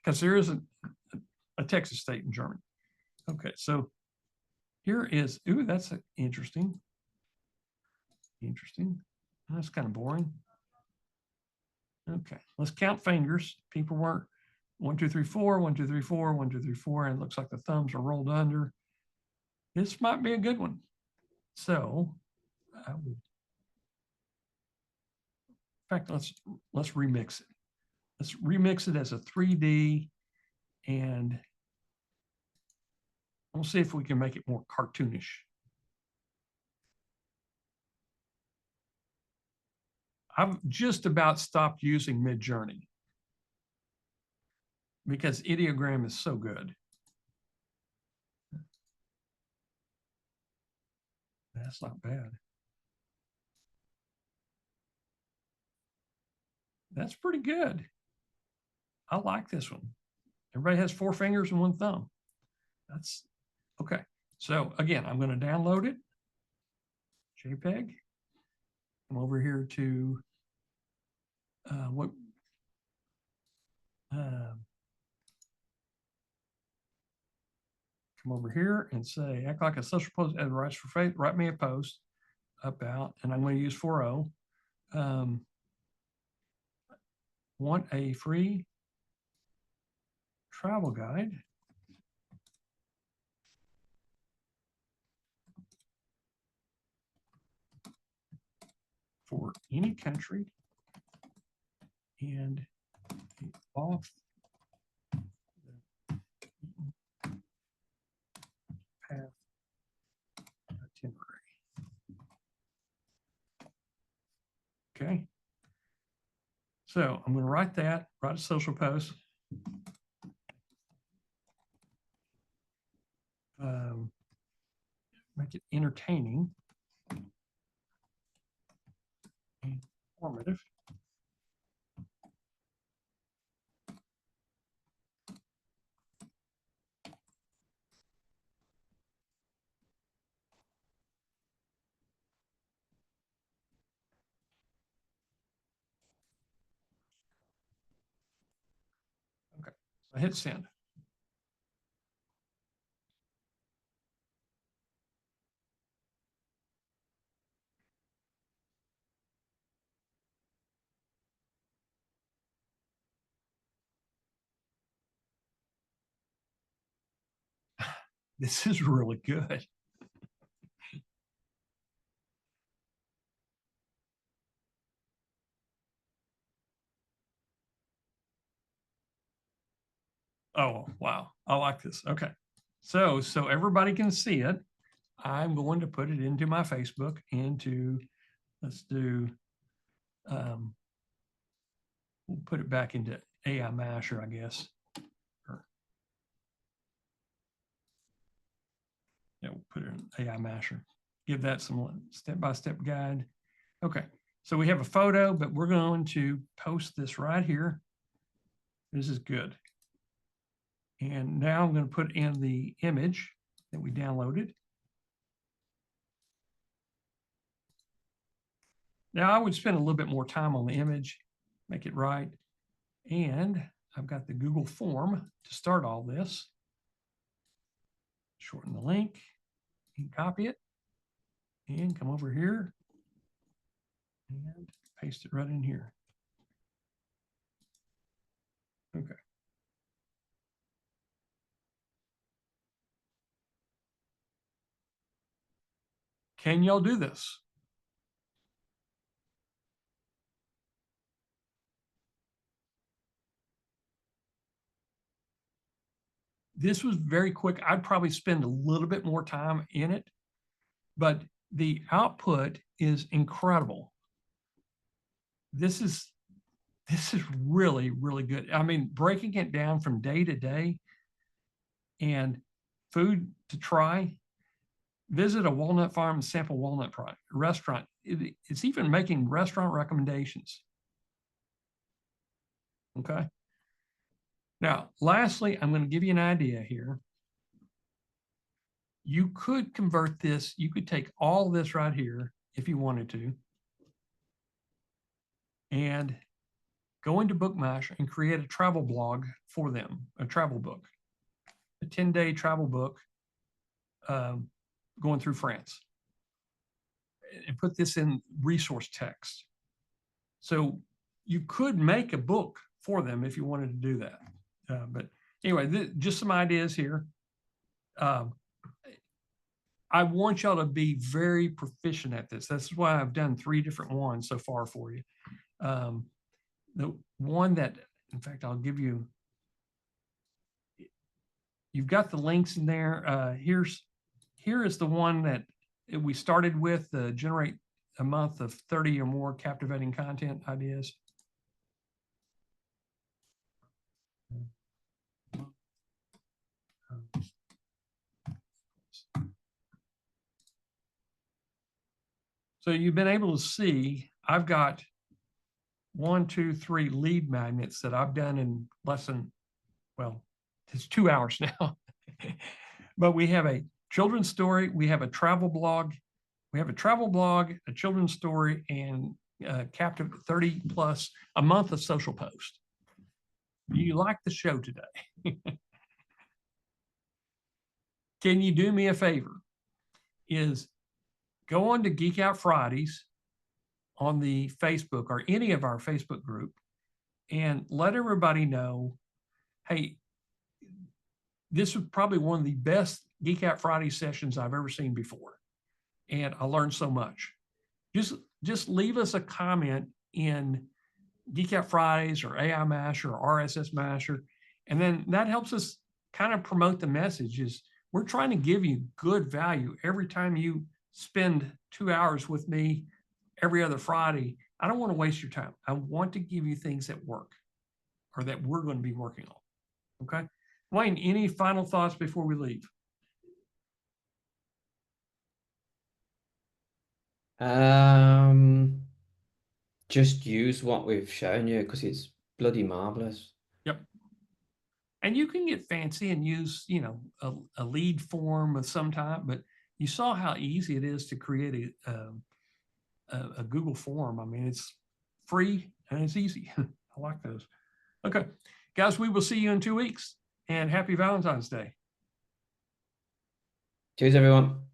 because there isn't a Texas state in Germany. Okay, so here is, ooh, that's interesting. Interesting. That's kind of boring. Okay, let's count fingers. People weren't 1, 2, 3, 4, 1, 2, 3, 4, 1, 2, 3, 4, and it looks like the thumbs are rolled under. This might be a good one. So I would, in fact, let's remix it. Let's remix it as a 3D, and we'll see if we can make it more cartoonish. I've just about stopped using Midjourney because ideogram is so good. That's not bad. That's pretty good. I like this one. Everybody has 4 fingers and 1 thumb. That's okay. So again, I'm going to download it. JPEG. Come over here to what come over here and say, act like a social post as rights for faith, write me a post about, and I'm going to use 4.0. Want a free travel guide for any country and off the path itinerary. Okay. So I'm going to write that, write a social post. Make it entertaining, informative. Okay, so I hit send. This is really good. Oh, wow. I like this. Okay. So everybody can see it. I'm going to put it into my Facebook let's do, we'll put it back into AI Masher, I guess. Yeah, we'll put it in AI Masher. Give that some step-by-step guide. Okay, so we have a photo, but we're going to post this right here. This is good. And now I'm going to put in the image that we downloaded. Now I would spend a little bit more time on the image, make it right. And I've got the Google form to start all this. Shorten the link and copy it and come over here and paste it right in here. Okay. Can y'all do this? This was very quick. I'd probably spend a little bit more time in it, but the output is incredible. This is really, really good. I mean, breaking it down from day to day and food to try. Visit a walnut farm and sample walnut restaurant. It's even making restaurant recommendations. Okay. Now, lastly, I'm going to give you an idea here. You could convert this. You could take all this right here if you wanted to and go into Bookmash and create a travel blog for them, a travel book, a 10-day travel book going through France, and put this in resource text. So you could make a book for them if you wanted to do that. But anyway, just some ideas here. I want y'all to be very proficient at this. That's why I've done 3 different ones so far for you. The one that, in fact, I'll give you, you've got the links in there. Here is the one that we started with, generate a month of 30 or more captivating content ideas. So you've been able to see, I've got 1, 2, 3 lead magnets that I've done in less than, well, it's 2 hours now. But we have a children's story, we have a travel blog, a children's story, and captive 30 plus a month of social posts. Do you like the show today? Can you do me a favor? Is go on to Geek Out Fridays on the Facebook or any of our Facebook group and let everybody know, hey, this was probably one of the best Geek Out Friday sessions I've ever seen before. And I learned so much. Just leave us a comment in Geek Out Fridays or AI Masher or RSS Masher. And then that helps us kind of promote the messages. We're trying to give you good value every time you spend 2 hours with me every other Friday. I don't want to waste your time. I want to give you things that work or that we're going to be working on. Okay. Wayne, any final thoughts before we leave? Just use what we've shown you because it's bloody marvelous. Yep. And you can get fancy and use, you know, a lead form of some type, but you saw how easy it is to create a Google form. I mean, it's free and it's easy. I like those. Okay, guys, we will see you in 2 weeks, and happy Valentine's Day. Cheers, everyone.